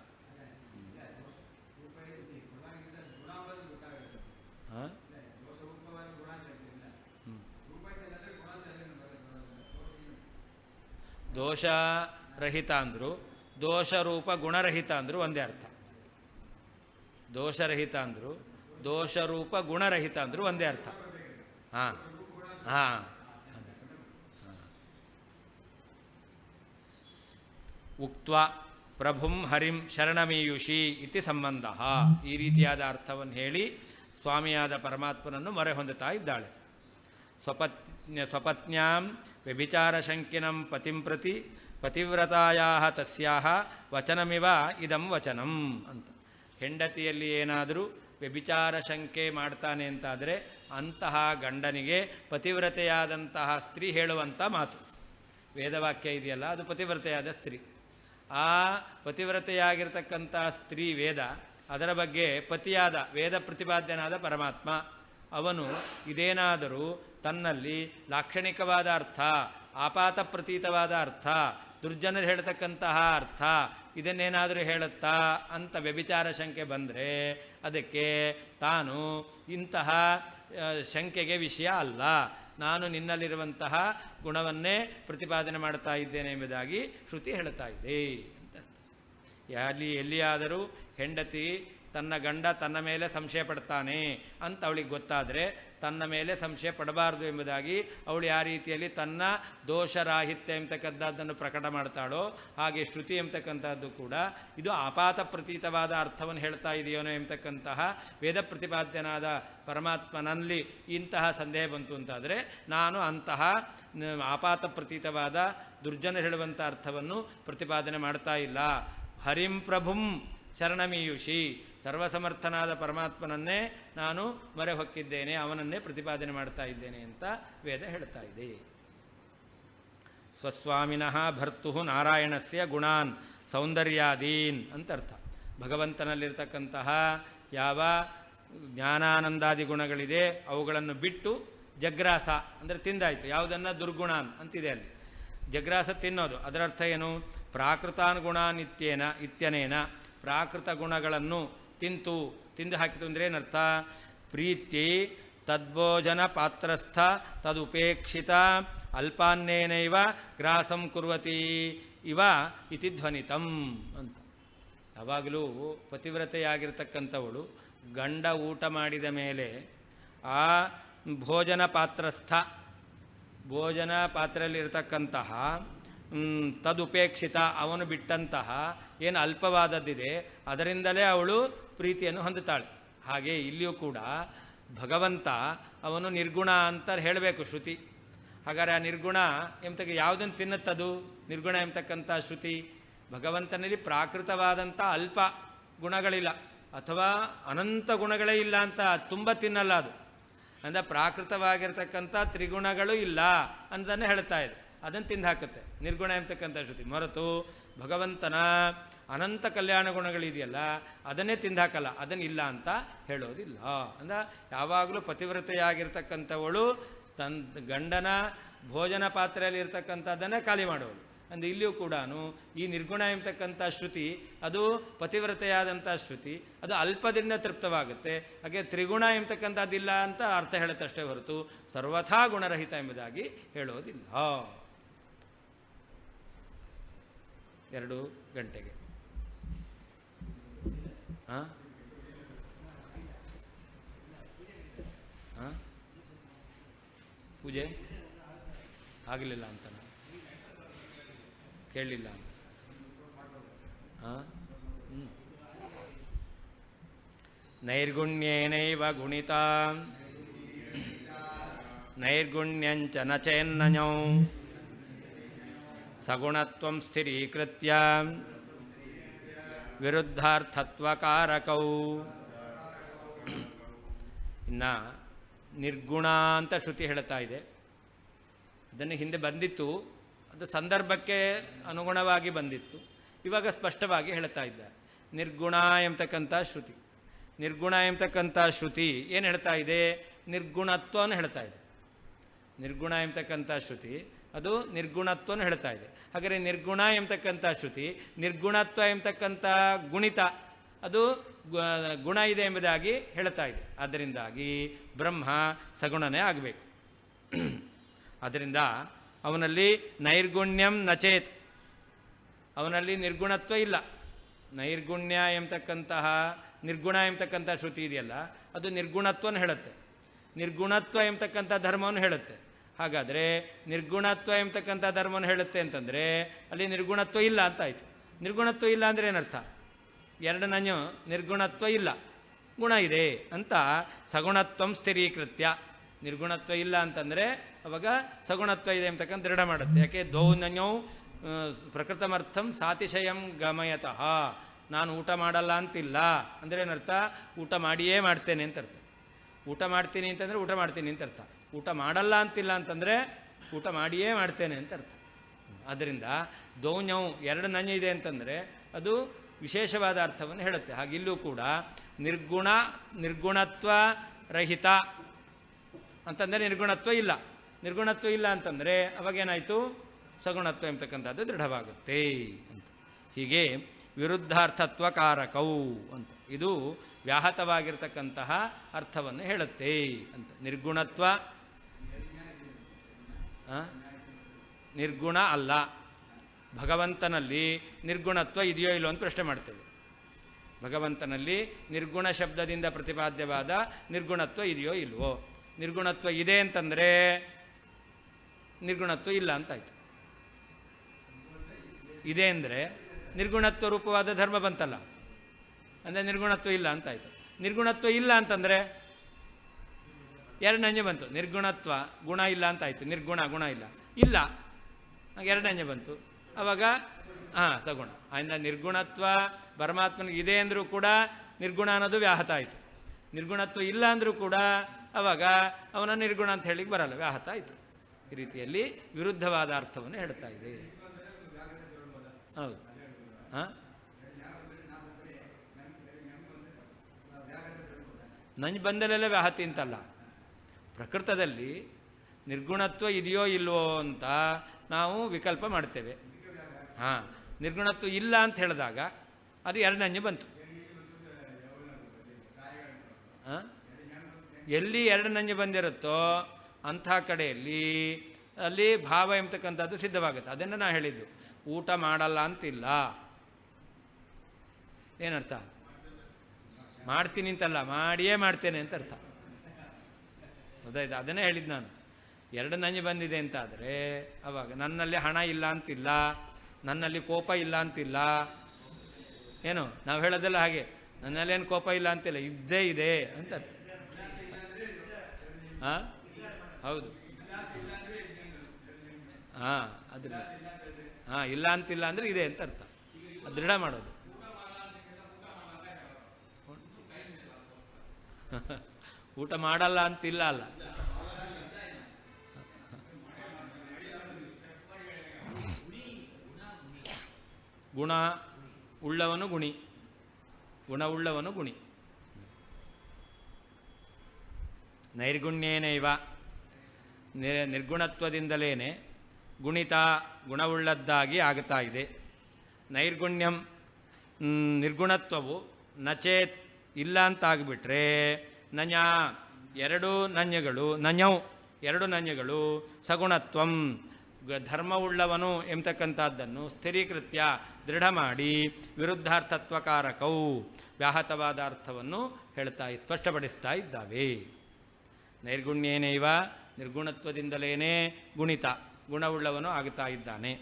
ದೋಷರಹಿತ ಅಂದರು, ದೋಷರೂಪ ಗುಣರಹಿತ ಅಂದರು ಒಂದೇ ಅರ್ಥ. ದೋಷರಹಿತ ಅಂದರು, ದೋಷರೂಪ ಗುಣರಹಿತ ಅಂದರು ಒಂದೇ ಅರ್ಥ. ಉಕ್ತ್ವಾ ಪ್ರಭುಂ ಹರಿಂ ಶರಣಮೀಯುಷಿ ಇತಿ ಸಂಬಂಧ. ಈ ರೀತಿಯಾದ ಅರ್ಥವನ್ನು ಹೇಳಿ ಸ್ವಾಮಿಯಾದ ಪರಮಾತ್ಮನನ್ನು ಮೊರೆ ಹೊಂದುತ್ತಾ ಇದ್ದಾಳೆ. ಸ್ವಪತ್ನ್ಯಾಂ ವ್ಯಭಿಚಾರಶಂಕಿನಂ ಪತಿಂ ಪ್ರತಿ ಪತಿವ್ರತಾಯಾಹ ತಸ್ಯಾಹ ವಚನಮಿವ ಇದಂ ವಚನಂ ಅಂತ. ಹೆಂಡತಿಯಲ್ಲಿ ಏನಾದರೂ ವ್ಯಭಿಚಾರ ಶಂಕೆ ಮಾಡ್ತಾನೆ ಅಂತಾದರೆ ಅಂತಹ ಗಂಡನಿಗೆ ಪತಿವ್ರತೆಯಾದಂತಹ ಸ್ತ್ರೀ ಹೇಳುವಂಥ ಮಾತು. ವೇದವಾಕ್ಯ ಇದೆಯಲ್ಲ, ಅದು ಪತಿವ್ರತೆಯಾದ ಸ್ತ್ರೀ. ಆ ಪತಿವ್ರತೆಯಾಗಿರ್ತಕ್ಕಂಥ ಸ್ತ್ರೀ ವೇದ, ಅದರ ಬಗ್ಗೆ ಪತಿಯಾದ ವೇದ ಪ್ರತಿಪಾದ್ಯನಾದ ಪರಮಾತ್ಮ ಅವನು ಇದೇನಾದರೂ ತನ್ನಲ್ಲಿ ಲಾಕ್ಷಣಿಕವಾದ ಅರ್ಥ, ಆಪಾತ ಪ್ರತೀತವಾದ ಅರ್ಥ, ದುರ್ಜನರು ಹೇಳ್ತಕ್ಕಂತಹ ಅರ್ಥ ಇದನ್ನೇನಾದರೂ ಹೇಳುತ್ತಾ ಅಂತ ವ್ಯಭಿಚಾರ ಶಂಕೆ ಬಂದರೆ ಅದಕ್ಕೆ ತಾನು ಇಂತಹ ಶಂಕೆಗೆ ವಿಷಯ ಅಲ್ಲ, ನಾನು ನಿನ್ನಲ್ಲಿರುವಂತಹ ಗುಣವನ್ನೇ ಪ್ರತಿಪಾದನೆ ಮಾಡ್ತಾ ಇದ್ದೇನೆ ಎಂಬುದಾಗಿ ಶ್ರುತಿ ಹೇಳ್ತಾ ಇದೆ ಅಂತ. ಎಲ್ಲಿಯಾದರೂ ಹೆಂಡತಿ ತನ್ನ ಗಂಡ ತನ್ನ ಮೇಲೆ ಸಂಶಯ ಪಡ್ತಾನೆ ಅಂತ ಅವಳಿಗೆ ಗೊತ್ತಾದರೆ ತನ್ನ ಮೇಲೆ ಸಂಶಯ ಪಡಬಾರದು ಎಂಬುದಾಗಿ ಅವಳು ಯಾವ ರೀತಿಯಲ್ಲಿ ತನ್ನ ದೋಷರಾಹಿತ್ಯ ಎಂಬತಕ್ಕಂಥದ್ದನ್ನು ಪ್ರಕಟ ಮಾಡ್ತಾಳೋ ಹಾಗೆ ಶ್ರುತಿ ಎಂಬತಕ್ಕಂಥದ್ದು ಕೂಡ ಇದು ಆಪಾತ ಪ್ರತೀತವಾದ ಅರ್ಥವನ್ನು ಹೇಳ್ತಾ ಇದೆಯೋನೋ ಎಂಬತಕ್ಕಂತಹ ವೇದ ಪ್ರತಿಪಾದ್ಯನಾದ ಪರಮಾತ್ಮನಲ್ಲಿ ಇಂತಹ ಸಂದೇಹ ಬಂತು ಅಂತಾದರೆ ನಾನು ಅಂತಹ ಆಪಾತ ಪ್ರತೀತವಾದ ದುರ್ಜನ ಹೇಳುವಂಥ ಅರ್ಥವನ್ನು ಪ್ರತಿಪಾದನೆ ಮಾಡ್ತಾ ಇಲ್ಲ. ಹರಿಂ ಪ್ರಭುಂ ಶರಣಮೀಯುಷಿ, ಸರ್ವಸಮರ್ಥನಾದ ಪರಮಾತ್ಮನನ್ನೇ ನಾನು ಮೊರೆ ಹೊಕ್ಕಿದ್ದೇನೆ, ಅವನನ್ನೇ ಪ್ರತಿಪಾದನೆ ಮಾಡ್ತಾ ಇದ್ದೇನೆ ಅಂತ ವೇದ ಹೇಳ್ತಾ ಇದೆ. ಸ್ವಸ್ವಾಮಿನಃ ಭರ್ತು ನಾರಾಯಣಸ್ಯ ಗುಣಾನ್ ಸೌಂದರ್ಯಾದೀನ್ ಅಂತ ಅರ್ಥ. ಭಗವಂತನಲ್ಲಿರ್ತಕ್ಕಂತಹ ಯಾವ ಜ್ಞಾನಾನಂದಾದಿ ಗುಣಗಳಿದೆ ಅವುಗಳನ್ನು ಬಿಟ್ಟು ಜಗ್ರಾಸ ಅಂದರೆ ತಿಂದಾಯಿತು. ಯಾವುದನ್ನು ದುರ್ಗುಣಾನ್ ಅಂತಿದೆ ಅಲ್ಲಿ. ಜಗ್ರಾಸ ತಿನ್ನೋದು, ಅದರ ಅರ್ಥ ಏನು? ಪ್ರಾಕೃತಾನುಗುಣಾನ್ ಇತ್ಯನೇನ ಪ್ರಾಕೃತ ಗುಣಗಳನ್ನು ತಿಂದು ಹಾಕಿತು ಅಂದರೆ ಏನರ್ಥ? ಪ್ರೀತಿ ತದ್ಭೋಜನ ಪಾತ್ರಸ್ಥ ತದುಪೇಕ್ಷಿತ ಅಲ್ಪಾನ್ನೇನೈವ ಗ್ರಾಸಂ ಕುರ್ವತಿ ಇವ ಇತಿ ಧ್ವನಿತಂ ಅಂತ. ಯಾವಾಗಲೂ ಪತಿವ್ರತೆಯಾಗಿರ್ತಕ್ಕಂಥವಳು ಗಂಡ ಊಟ ಮಾಡಿದ ಮೇಲೆ ಆ ಭೋಜನ ಪಾತ್ರೆಯಲ್ಲಿರ್ತಕ್ಕಂತಹ ತದುಪೇಕ್ಷಿತ ಅವನು ಬಿಟ್ಟಂತಹ ಏನು ಅಲ್ಪವಾದದ್ದಿದೆ ಅದರಿಂದಲೇ ಅವಳು ಪ್ರೀತಿಯನ್ನು ಹೊಂದುತ್ತಾಳೆ. ಹಾಗೆ ಇಲ್ಲಿಯೂ ಕೂಡ ಭಗವಂತ ಅವನು ನಿರ್ಗುಣ ಅಂತ ಹೇಳಬೇಕು ಶ್ರುತಿ. ಹಾಗಾದರೆ ಆ ನಿರ್ಗುಣ ಎಂಬತಕ್ಕ ಯಾವುದನ್ನು ತಿನ್ನುತ್ತದು? ನಿರ್ಗುಣ ಎಂಬತಕ್ಕಂಥ ಶ್ರುತಿ ಭಗವಂತನಲ್ಲಿ ಪ್ರಾಕೃತವಾದಂಥ ಅಲ್ಪ ಗುಣಗಳಿಲ್ಲ ಅಥವಾ ಅನಂತ ಗುಣಗಳೇ ಇಲ್ಲ ಅಂತ ತುಂಬ ತಿನ್ನಲ್ಲ. ಅದು ಅಂದರೆ ಪ್ರಾಕೃತವಾಗಿರ್ತಕ್ಕಂಥ ತ್ರಿಗುಣಗಳು ಇಲ್ಲ ಅಂತಲೇ ಹೇಳ್ತಾ ಇದೆ. ಅದನ್ನು ತಿಂದು ಹಾಕುತ್ತೆ ನಿರ್ಗುಣ ಎಂಬತಕ್ಕಂಥ ಶ್ರುತಿ. ಹೊರತು ಭಗವಂತನ ಅನಂತ ಕಲ್ಯಾಣ ಗುಣಗಳಿದೆಯಲ್ಲ ಅದನ್ನೇ ತಿಂದು ಹಾಕಲ್ಲ, ಅದನ್ನಿಲ್ಲ ಅಂತ ಹೇಳೋದಿಲ್ಲ. ಅಂದರೆ ಯಾವಾಗಲೂ ಪತಿವ್ರತೆಯಾಗಿರ್ತಕ್ಕಂಥವಳು ತನ್ನ ಗಂಡನ ಭೋಜನ ಪಾತ್ರೆಯಲ್ಲಿ ಇರ್ತಕ್ಕಂಥದ್ದನ್ನೇ ಖಾಲಿ ಮಾಡೋಳು. ಅಂದರೆ ಇಲ್ಲಿಯೂ ಕೂಡ ಈ ನಿರ್ಗುಣ ಎಂಬತಕ್ಕಂಥ ಶ್ರುತಿ ಅದು ಪತಿವ್ರತೆಯಾದಂಥ ಶ್ರುತಿ, ಅದು ಅಲ್ಪದಿಂದ ತೃಪ್ತವಾಗುತ್ತೆ. ಹಾಗೆ ತ್ರಿಗುಣ ಎಂಬತಕ್ಕಂಥದ್ದಿಲ್ಲ ಅಂತ ಅರ್ಥ ಹೇಳುತ್ತಷ್ಟೇ ಹೊರತು ಸರ್ವಥಾ ಗುಣರಹಿತ ಎಂಬುದಾಗಿ ಹೇಳೋದಿಲ್ಲ. 2 ಗಂಟೆಗೆ ಪೂಜೆ ಆಗಲಿಲ್ಲ ಅಂತ ಕೇಳಲಿಲ್ಲ ಅಂತ. ನೈರ್ಗುಣ್ಯೇನೈವ ಗುಣಿತಾ ನೈರ್ಗುಣ್ಯಂಚ ನ ಚೇನ್ನಯೌ ಸಗುಣತ್ವಂ ಸ್ಥಿರೀಕೃತ್ಯ ವಿರುದ್ಧಾರ್ಥತ್ವಕಾರಕೌ. ಇನ್ನು ನಿರ್ಗುಣ ಅಂತ ಶ್ರುತಿ ಹೇಳ್ತಾ ಇದೆ. ಅದನ್ನು ಹಿಂದೆ ಬಂದಿತ್ತು, ಅದು ಸಂದರ್ಭಕ್ಕೆ ಅನುಗುಣವಾಗಿ ಬಂದಿತ್ತು. ಇವಾಗ ಸ್ಪಷ್ಟವಾಗಿ ಹೇಳ್ತಾ ಇದ್ದಾರೆ. ನಿರ್ಗುಣ ಎಂಬತಕ್ಕಂಥ ಶ್ರುತಿ, ನಿರ್ಗುಣ ಎಂಬತಕ್ಕಂಥ ಶ್ರುತಿ ಏನು ಹೇಳ್ತಾ ಇದೆ? ನಿರ್ಗುಣತ್ವವನ್ನು ಹೇಳ್ತಾ ಇದೆ. ನಿರ್ಗುಣ ಎಂಬತಕ್ಕಂಥ ಶ್ರುತಿ ಅದು ನಿರ್ಗುಣತ್ವವನ್ನು ಹೇಳ್ತಾ ಇದೆ. ಹಾಗಾದರೆ ನಿರ್ಗುಣ ಎಂಬತಕ್ಕಂಥ ಶ್ರುತಿ ನಿರ್ಗುಣತ್ವ ಎಂಬತಕ್ಕಂಥ ಗುಣಿತ ಅದು ಗುಣ ಇದೆ ಎಂಬುದಾಗಿ ಹೇಳ್ತಾ ಇದೆ. ಅದರಿಂದಾಗಿ ಬ್ರಹ್ಮ ಸಗುಣನೇ ಆಗಬೇಕು. ಅದರಿಂದ ಅವನಲ್ಲಿ ನೈರ್ಗುಣ್ಯಂ ನಚೇತ್, ಅವನಲ್ಲಿ ನಿರ್ಗುಣತ್ವ ಇಲ್ಲ. ನೈರ್ಗುಣ್ಯ ಎಂಬತಕ್ಕಂತಹ ನಿರ್ಗುಣ ಎಂಬತಕ್ಕಂಥ ಶ್ರುತಿ ಇದೆಯಲ್ಲ ಅದು ನಿರ್ಗುಣತ್ವವನ್ನು ಹೇಳುತ್ತೆ, ನಿರ್ಗುಣತ್ವ ಎಂಬತಕ್ಕಂಥ ಧರ್ಮವನ್ನು ಹೇಳುತ್ತೆ. ಹಾಗಾದರೆ ನಿರ್ಗುಣತ್ವ ಎಂಬತಕ್ಕಂಥ ಧರ್ಮವನ್ನು ಹೇಳುತ್ತೆ ಅಂತಂದರೆ ಅಲ್ಲಿ ನಿರ್ಗುಣತ್ವ ಇಲ್ಲ ಅಂತ ಆಯಿತು. ನಿರ್ಗುಣತ್ವ ಇಲ್ಲ ಅಂದರೆ ಏನರ್ಥ? 2 ನಂಜು ನಿರ್ಗುಣತ್ವ ಇಲ್ಲ, ಗುಣ ಇದೆ ಅಂತ ಸಗುಣತ್ವಂ ಸ್ಥಿರೀಕೃತ್ಯ. ನಿರ್ಗುಣತ್ವ ಇಲ್ಲ ಅಂತಂದರೆ ಅವಾಗ ಸಗುಣತ್ವ ಇದೆ ಅಂತಕ್ಕಂಥ ದೃಢ ಮಾಡುತ್ತೆ. ಯಾಕೆ? ದೌನನ್ಯೌ ಪ್ರಕೃತಮರ್ಥಂ ಸಾತಿಶಯಂ ಗಮಯತಃ. ನಾನು ಊಟ ಮಾಡಲ್ಲ ಅಂತಿಲ್ಲ ಅಂದರೆ ಏನರ್ಥ? ಊಟ ಮಾಡಿಯೇ ಮಾಡ್ತೇನೆ ಅಂತ ಅರ್ಥ. ಊಟ ಮಾಡ್ತೀನಿ ಅಂತಂದರೆ ಊಟ ಮಾಡ್ತೀನಿ ಅಂತ ಅರ್ಥ. ಊಟ ಮಾಡಲ್ಲ ಅಂತಿಲ್ಲ ಅಂತಂದರೆ ಊಟ ಮಾಡಿಯೇ ಮಾಡ್ತೇನೆ ಅಂತ ಅರ್ಥ. ಆದ್ದರಿಂದ ದೌನ್ಯೌ 2 ನಂಜು ಇದೆ ಅಂತಂದರೆ ಅದು ವಿಶೇಷವಾದ ಅರ್ಥವನ್ನು ಹೇಳುತ್ತೆ. ಹಾಗಿಲ್ಲೂ ಕೂಡ ನಿರ್ಗುಣತ್ವ ರಹಿತ ಅಂತಂದರೆ ನಿರ್ಗುಣತ್ವ ಇಲ್ಲ. ನಿರ್ಗುಣತ್ವ ಇಲ್ಲ ಅಂತಂದರೆ ಅವಾಗೇನಾಯಿತು? ಸಗುಣತ್ವ ಎಂಬತಕ್ಕಂಥದ್ದು ದೃಢವಾಗುತ್ತೆ ಅಂತ. ಹೀಗೆ ವಿರುದ್ಧಾರ್ಥತ್ವಕಾರಕೌ ಅಂತ ಇದು ವ್ಯಾಹತವಾಗಿರ್ತಕ್ಕಂತಹ ಅರ್ಥವನ್ನು ಹೇಳುತ್ತೆ ಅಂತ. ನಿರ್ಗುಣತ್ವ ನಿರ್ಗುಣ ಅಲ್ಲ. ಭಗವಂತನಲ್ಲಿ ನಿರ್ಗುಣತ್ವ ಇದೆಯೋ ಇಲ್ಲೋ ಅಂತ ಪ್ರಶ್ನೆ ಮಾಡ್ತೇವೆ. ಭಗವಂತನಲ್ಲಿ ನಿರ್ಗುಣ ಶಬ್ದದಿಂದ ಪ್ರತಿಪಾದ್ಯವಾದ ನಿರ್ಗುಣತ್ವ ಇದೆಯೋ ಇಲ್ವೋ? ನಿರ್ಗುಣತ್ವ ಇದೆ ಅಂತಂದರೆ ನಿರ್ಗುಣತ್ವ ಇಲ್ಲ ಅಂತಾಯಿತು. ಇದೆ ಅಂದರೆ ನಿರ್ಗುಣತ್ವ ರೂಪವಾದ ಧರ್ಮ ಬಂತಲ್ಲ, ಅಂದರೆ ನಿರ್ಗುಣತ್ವ ಇಲ್ಲ ಅಂತಾಯಿತು. ನಿರ್ಗುಣತ್ವ ಇಲ್ಲ ಅಂತಂದರೆ ಎರಡನೇ ಬಂತು. ನಿರ್ಗುಣತ್ವ ಗುಣ ಇಲ್ಲ ಅಂತಾಯಿತು. ನಿರ್ಗುಣ ಗುಣ ಇಲ್ಲ ಇಲ್ಲ ಎರಡನೇ ಬಂತು. ಆವಾಗ ಸಗುಣ. ಆದ್ದರಿಂದ ನಿರ್ಗುಣತ್ವ ಪರಮಾತ್ಮನಿಗೆ ಇದೆ ಅಂದರೂ ಕೂಡ ನಿರ್ಗುಣ ಅನ್ನೋದು ವ್ಯಾಹತ ಆಯಿತು. ನಿರ್ಗುಣತ್ವ ಇಲ್ಲ ಅಂದರೂ ಕೂಡ ಆವಾಗ ಅವನ ನಿರ್ಗುಣ ಅಂತ ಹೇಳಿಕ್ಕೆ ಬರಲ್ಲ, ವ್ಯಾಹತ ಆಯಿತು. ಈ ರೀತಿಯಲ್ಲಿ ವಿರುದ್ಧವಾದ ಅರ್ಥವನ್ನು ಹೇಳ್ತಾ ಇದೆ. ಹೌದು. ನಂಜು ಬಂದಲೆಲ್ಲ ವ್ಯಾಹತಿ ಅಂತಲ್ಲ, ಪ್ರಕೃತದಲ್ಲಿ ನಿರ್ಗುಣತ್ವ ಇದೆಯೋ ಇಲ್ವೋ ಅಂತ ನಾವು ವಿಕಲ್ಪ ಮಾಡ್ತೇವೆ. ನಿರ್ಗುಣತ್ವ ಇಲ್ಲ ಅಂತ ಹೇಳಿದಾಗ ಅದು ಎರಡನೇ ಬಂತು. ಎಲ್ಲಿ ಎರಡನೇ ಬಂದಿರುತ್ತೋ ಅಂಥ ಕಡೆಯಲ್ಲಿ ಅಲ್ಲಿ ಭಾವ ಎಂಬತಕ್ಕಂಥದ್ದು ಸಿದ್ಧವಾಗುತ್ತೆ. ಅದನ್ನು ನಾನು ಹೇಳಿದ್ದು, ಊಟ ಮಾಡಲ್ಲ ಅಂತಿಲ್ಲ. ಏನರ್ಥ? ಮಾಡ್ತೀನಿ ಅಂತಲ್ಲ, ಮಾಡಿಯೇ ಮಾಡ್ತೇನೆ ಅಂತ ಅರ್ಥ. ಗೊತ್ತಾಯ್ತು? ಅದನ್ನೇ ಹೇಳಿದ್ದು ನಾನು. ಎರಡು ನಂಜು ಬಂದಿದೆ ಅಂತಾದರೆ ಅವಾಗ ನನ್ನಲ್ಲಿ ಹಣ ಇಲ್ಲ ಅಂತಿಲ್ಲ, ನನ್ನಲ್ಲಿ ಕೋಪ ಇಲ್ಲ ಅಂತಿಲ್ಲ. ಏನು ನಾವು ಹೇಳೋದೆಲ್ಲ ಹಾಗೆ, ನನ್ನಲ್ಲೇನು ಕೋಪ ಇಲ್ಲ ಅಂತಿಲ್ಲ, ಇದ್ದೇ ಇದೆ ಅಂತ ಅರ್ಥ. ಹೌದು. ಅದ್ರ ಇಲ್ಲ ಅಂತಿಲ್ಲ ಅಂದರೆ ಇದೆ ಅಂತ ಅರ್ಥ. ದೃಢ ಮಾಡೋದು. ಊಟ ಮಾಡಲ್ಲ ಅಂತಿಲ್ಲ ಅಲ್ಲ. ಗುಣ ಉಳ್ಳವನು ಗುಣಿ, ಗುಣ ಉಳ್ಳವನು ಗುಣಿ. ನೈರ್ಗುಣ್ಯೇನೈವ, ನಿರ್ಗುಣತ್ವದಿಂದಲೇ ಗುಣಿತ ಗುಣವುಳ್ಳದ್ದಾಗಿ ಆಗ್ತಾ ಇದೆ. ನೈರ್ಗುಣ್ಯಂ ನಿರ್ಗುಣತ್ವವು ನಚೇತ್ ಇಲ್ಲ ಅಂತಾಗ್ಬಿಟ್ರೆ ನಞ ಎರಡು ನಞಗಳು, ನಞೌ ಎರಡು ನಞಗಳು ಸಗುಣತ್ವಂ ಧರ್ಮವುಳ್ಳವನು ಎಂಬತಕ್ಕಂಥದ್ದನ್ನು ಸ್ಥಿರೀಕೃತ್ಯ ದೃಢ ಮಾಡಿ ವಿರುದ್ಧಾರ್ಥತ್ವಕಾರಕವು ವ್ಯಾಹತವಾದ ಅರ್ಥವನ್ನು ಹೇಳ್ತಾ ಸ್ಪಷ್ಟಪಡಿಸ್ತಾ ಇದ್ದಾವೆ. ನೈರ್ಗುಣ್ಯೇನೈವ ನಿರ್ಗುಣತ್ವದಿಂದಲೇ ಗುಣಿತ ಗುಣವುಳ್ಳವನು ಆಗ್ತಾ ಇದ್ದಾನೆ.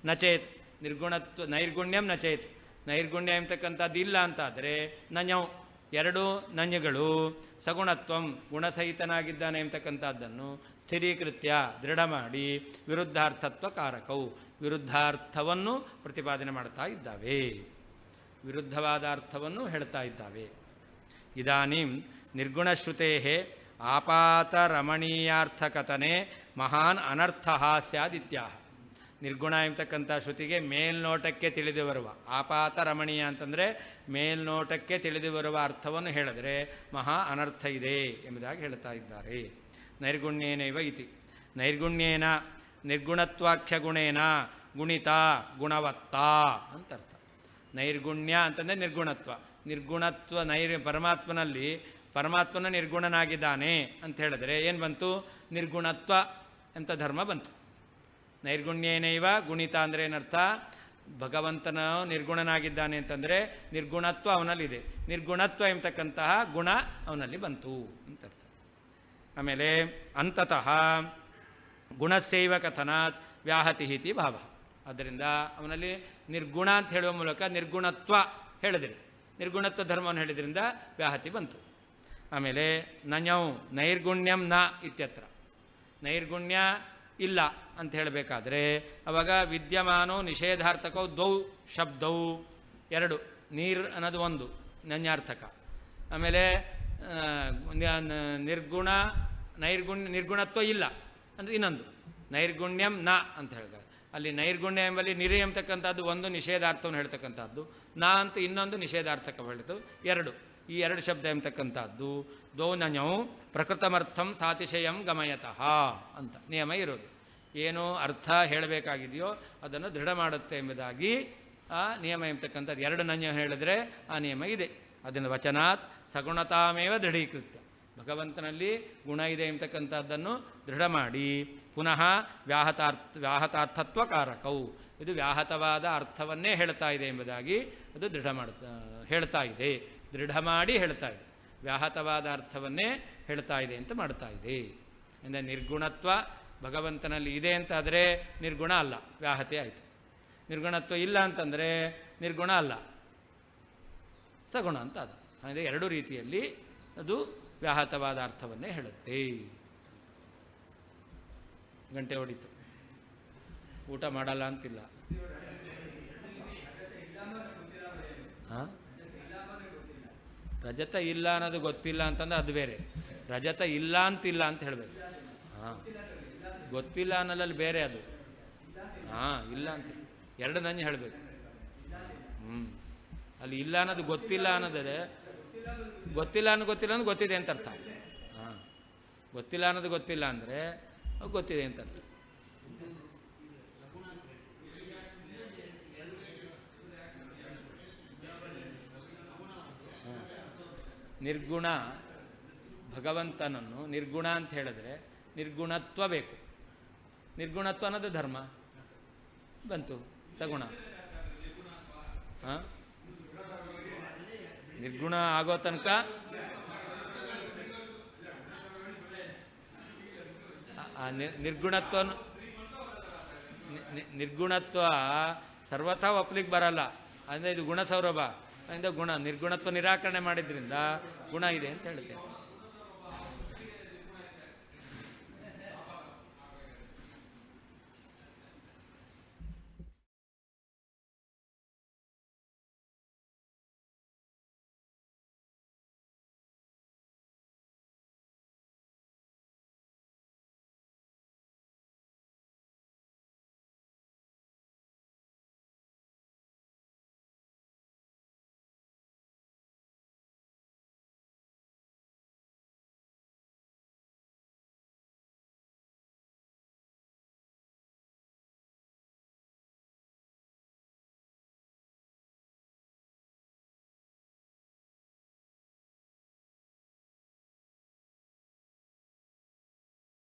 ನಚೇತ್ ನಿರ್ಗುಣತ್ವ ನೈರ್ಗುಣ್ಯಂ ನಚೇತ್ ನೈರ್ಗುಣ್ಯ ಎಂಬತಕ್ಕಂಥದ್ದು ಇಲ್ಲ ಅಂತಾದರೆ ನಞೌ ಎರಡು ನಞಗಳು ಸಗುಣತ್ವಂ ಗುಣಸಹಿತನಾಗಿದ್ದಾನೆ ಎಂಬತಕ್ಕಂಥದ್ದನ್ನು ಸ್ಥಿರೀಕೃತ್ಯ ದೃಢ ಮಾಡಿ ವಿರುದ್ಧಾರ್ಥತ್ವಕಾರಕವು ವಿರುದ್ಧಾರ್ಥವನ್ನು ಪ್ರತಿಪಾದನೆ ಮಾಡ್ತಾ ಇದ್ದಾವೆ, ವಿರುದ್ಧವಾದ ಅರ್ಥವನ್ನು ಹೇಳ್ತಾ ಇದ್ದಾವೆ. ಇದಾನೀಂ ನಿರ್ಗುಣಶ್ರುತೇ ಆಪಾತರಮಣೀಯಾರ್ಥಕಥನೆ ಮಹಾನ್ ಅನರ್ಥ ಸ್ಯಾದಿತ್ಯಾಹ. ನಿರ್ಗುಣ ಎಂಬತಕ್ಕಂಥ ಶ್ರುತಿಗೆ ಮೇಲ್ನೋಟಕ್ಕೆ ತಿಳಿದು ಬರುವ, ಆಪಾತ ರಮಣೀಯ ಅಂತಂದರೆ ಮೇಲ್ನೋಟಕ್ಕೆ ತಿಳಿದು ಬರುವ ಅರ್ಥವನ್ನು ಹೇಳಿದರೆ ಮಹಾ ಅನರ್ಥ ಇದೆ ಎಂಬುದಾಗಿ ಹೇಳ್ತಾ ಇದ್ದಾರೆ. ನೈರ್ಗುಣ್ಯೇನೈವ ಇತಿ ನೈರ್ಗುಣ್ಯೇನ ನಿರ್ಗುಣತ್ವಾಖ್ಯಗುಣೇನ ಗುಣಿತ ಗುಣವತ್ತ ಅಂತ ಅರ್ಥ. ನೈರ್ಗುಣ್ಯ ಅಂತಂದರೆ ನಿರ್ಗುಣತ್ವ, ನಿರ್ಗುಣತ್ವ ಪರಮಾತ್ಮನ ನಿರ್ಗುಣನಾಗಿದ್ದಾನೆ ಅಂತ ಹೇಳಿದ್ರೆ ಏನು ಬಂತು? ನಿರ್ಗುಣತ್ವ ಅಂತ ಧರ್ಮ ಬಂತು. ನೈರ್ಗುಣ್ಯೇನೈವ ಗುಣಿತ ಅಂದರೆ ಏನರ್ಥ? ಭಗವಂತನ ನಿರ್ಗುಣನಾಗಿದ್ದಾನೆ ಅಂತಂದರೆ ನಿರ್ಗುಣತ್ವ ಅವನಲ್ಲಿದೆ, ನಿರ್ಗುಣತ್ವ ಎಂಬತಕ್ಕಂತಹ ಗುಣ ಅವನಲ್ಲಿ ಬಂತು ಅಂತ ಅರ್ಥ. ಆಮೇಲೆ ಅಂತತಃ ಗುಣಸ್ಯೈವ ಕಥನಾತ್ ವ್ಯಾಹತಿ ಇತಿ ಭಾವ. ಆದ್ದರಿಂದ ಅವನಲ್ಲಿ ನಿರ್ಗುಣ ಅಂತ ಹೇಳುವ ಮೂಲಕ ನಿರ್ಗುಣತ್ವ ಹೇಳಿದ್ರಿ, ನಿರ್ಗುಣತ್ವ ಧರ್ಮವನ್ನು ಹೇಳಿದ್ರಿಂದ ವ್ಯಾಹತಿ ಬಂತು. ಆಮೇಲೆ ನಞೌ ನೈರ್ಗುಣ್ಯಂ ನ ಇತ್ಯತ್ರ ನೈರ್ಗುಣ್ಯ ಇಲ್ಲ ಅಂತ ಹೇಳಬೇಕಾದ್ರೆ ಅವಾಗ ವಿದ್ಯಮಾನೋ ನಿಷೇಧಾರ್ಥಕವು ದ್ವೌ ಶಬ್ದವು ಎರಡು, ನೀರ್ ಅನ್ನೋದು ಒಂದು ನಞಾರ್ಥಕ, ಆಮೇಲೆ ನಿರ್ಗುಣತ್ವ ಇಲ್ಲ ಅಂದರೆ ಇನ್ನೊಂದು ನೈರ್ಗುಣ್ಯಂ ನ ಅಂತ ಹೇಳಿದಾಗ ಅಲ್ಲಿ ನೈರ್ಗುಣ್ಯ ಎಂಬಲ್ಲಿ ನಿರಿ ಎಂಬತಕ್ಕಂಥದ್ದು ಒಂದು ನಿಷೇಧಾರ್ಥವನ್ನು ಹೇಳ್ತಕ್ಕಂಥದ್ದು, ನಾ ಅಂತ ಇನ್ನೊಂದು ನಿಷೇಧಾರ್ಥಕ ಹೇಳಿತು, ಎರಡು. ಈ ಎರಡು ಶಬ್ದ ಎಂಬತಕ್ಕಂಥದ್ದು ದ್ವೌ ನಞೌ ಪ್ರಕೃತಮರ್ಥಂ ಸಾತಿಶಯಂ ಗಮಯತಃ ಅಂತ ನಿಯಮ ಇರೋದು. ಏನು ಅರ್ಥ ಹೇಳಬೇಕಾಗಿದೆಯೋ ಅದನ್ನು ದೃಢ ಮಾಡುತ್ತೆ ಎಂಬುದಾಗಿ ಆ ನಿಯಮ ಎಂಬತಕ್ಕಂಥದ್ದು. ಎರಡು ನಞ ಹೇಳಿದ್ರೆ ಆ ನಿಯಮ ಇದೆ. ಅದನ್ನು ವಚನಾತ್ ಸಗುಣತಾಮೇವ ದೃಢೀಕೃತ್ಯ ಭಗವಂತನಲ್ಲಿ ಗುಣ ಇದೆ ಎಂಬತಕ್ಕಂಥದ್ದನ್ನು ದೃಢ ಮಾಡಿ ಪುನಃ ವ್ಯಾಹತಾರ್ಥತ್ವಕಾರಕವು ಇದು ವ್ಯಾಹತವಾದ ಅರ್ಥವನ್ನೇ ಹೇಳ್ತಾ ಇದೆ ಎಂಬುದಾಗಿ ಅದು ಹೇಳ್ತಾ ಇದೆ, ದೃಢ ಮಾಡಿ ಹೇಳ್ತಾ ಇದೆ. ವ್ಯಾಹತವಾದ ಅರ್ಥವನ್ನೇ ಹೇಳ್ತಾ ಇದೆ ಅಂತ ಮಾಡ್ತಾ ಇದೆ. ಅಂದರೆ ನಿರ್ಗುಣತ್ವ ಭಗವಂತನಲ್ಲಿ ಇದೆ ಅಂತಾದರೆ ನಿರ್ಗುಣ ಅಲ್ಲ, ವ್ಯಾಹತೆ ಆಯಿತು. ನಿರ್ಗುಣತ್ವ ಇಲ್ಲ ಅಂತಂದರೆ ನಿರ್ಗುಣ ಅಲ್ಲ, ಸಗುಣ ಅಂತ ಅದು. ಅಂದರೆ ಎರಡು ರೀತಿಯಲ್ಲಿ ಅದು ವ್ಯಾಹತವಾದ ಅರ್ಥವನ್ನೇ ಹೇಳುತ್ತೆ. ಗಂಟೆ ಹೊಡಿತು, ಊಟ ಮಾಡಲ್ಲ ಅಂತಿಲ್ಲ. ಹಾಂ, ರಜತ ಇಲ್ಲ ಅನ್ನೋದು ಗೊತ್ತಿಲ್ಲ ಅಂತಂದ್ರೆ ಅದು ಬೇರೆ, ರಜತ ಇಲ್ಲ ಅಂತಿಲ್ಲ ಅಂತ ಹೇಳಬೇಕು. ಹಾಂ, ಗೊತ್ತಿಲ್ಲ ಅನ್ನೋಲ್ಲಿ ಬೇರೆ ಅದು. ಹಾಂ, ಇಲ್ಲ ಅಂತ ಎರಡು ನಂಜು ಹೇಳಬೇಕು. ಅಲ್ಲಿ ಇಲ್ಲ ಅನ್ನೋದು ಗೊತ್ತಿಲ್ಲ ಅನ್ನೋದರೆ ಗೊತ್ತಿಲ್ಲ ಅನ್ನೋದು ಗೊತ್ತಿದೆ ಅಂತ ಅರ್ಥ. ಹಾಂ, ಗೊತ್ತಿಲ್ಲ ಅನ್ನೋದು ಗೊತ್ತಿಲ್ಲ ಅಂದರೆ ಗೊತ್ತಿದೆ ಅಂತ ಅರ್ಥ. ನಿರ್ಗುಣ ಭಗವಂತನನ್ನು ನಿರ್ಗುಣ ಅಂತ ಹೇಳಿದ್ರೆ ನಿರ್ಗುಣತ್ವ ಬೇಕು. ನಿರ್ಗುಣತ್ವ ಅನ್ನೋದು ಧರ್ಮ ಬಂತು, ಸಗುಣ. ಹಾಂ, ನಿರ್ಗುಣ ಆಗೋ ತನಕ ನಿರ್ಗುಣತ್ವ ಸರ್ವಥಾ ಒಪ್ಲಿಕ್ಕೆ ಬರಲ್ಲ. ಅಂದರೆ ಇದು ಗುಣ ಸೌರಭ, ಅದರಿಂದ ನಿರ್ಗುಣತ್ವ ನಿರಾಕರಣೆ ಮಾಡಿದ್ರಿಂದ ಗುಣ ಇದೆ ಅಂತ ಹೇಳ್ತೇವೆ.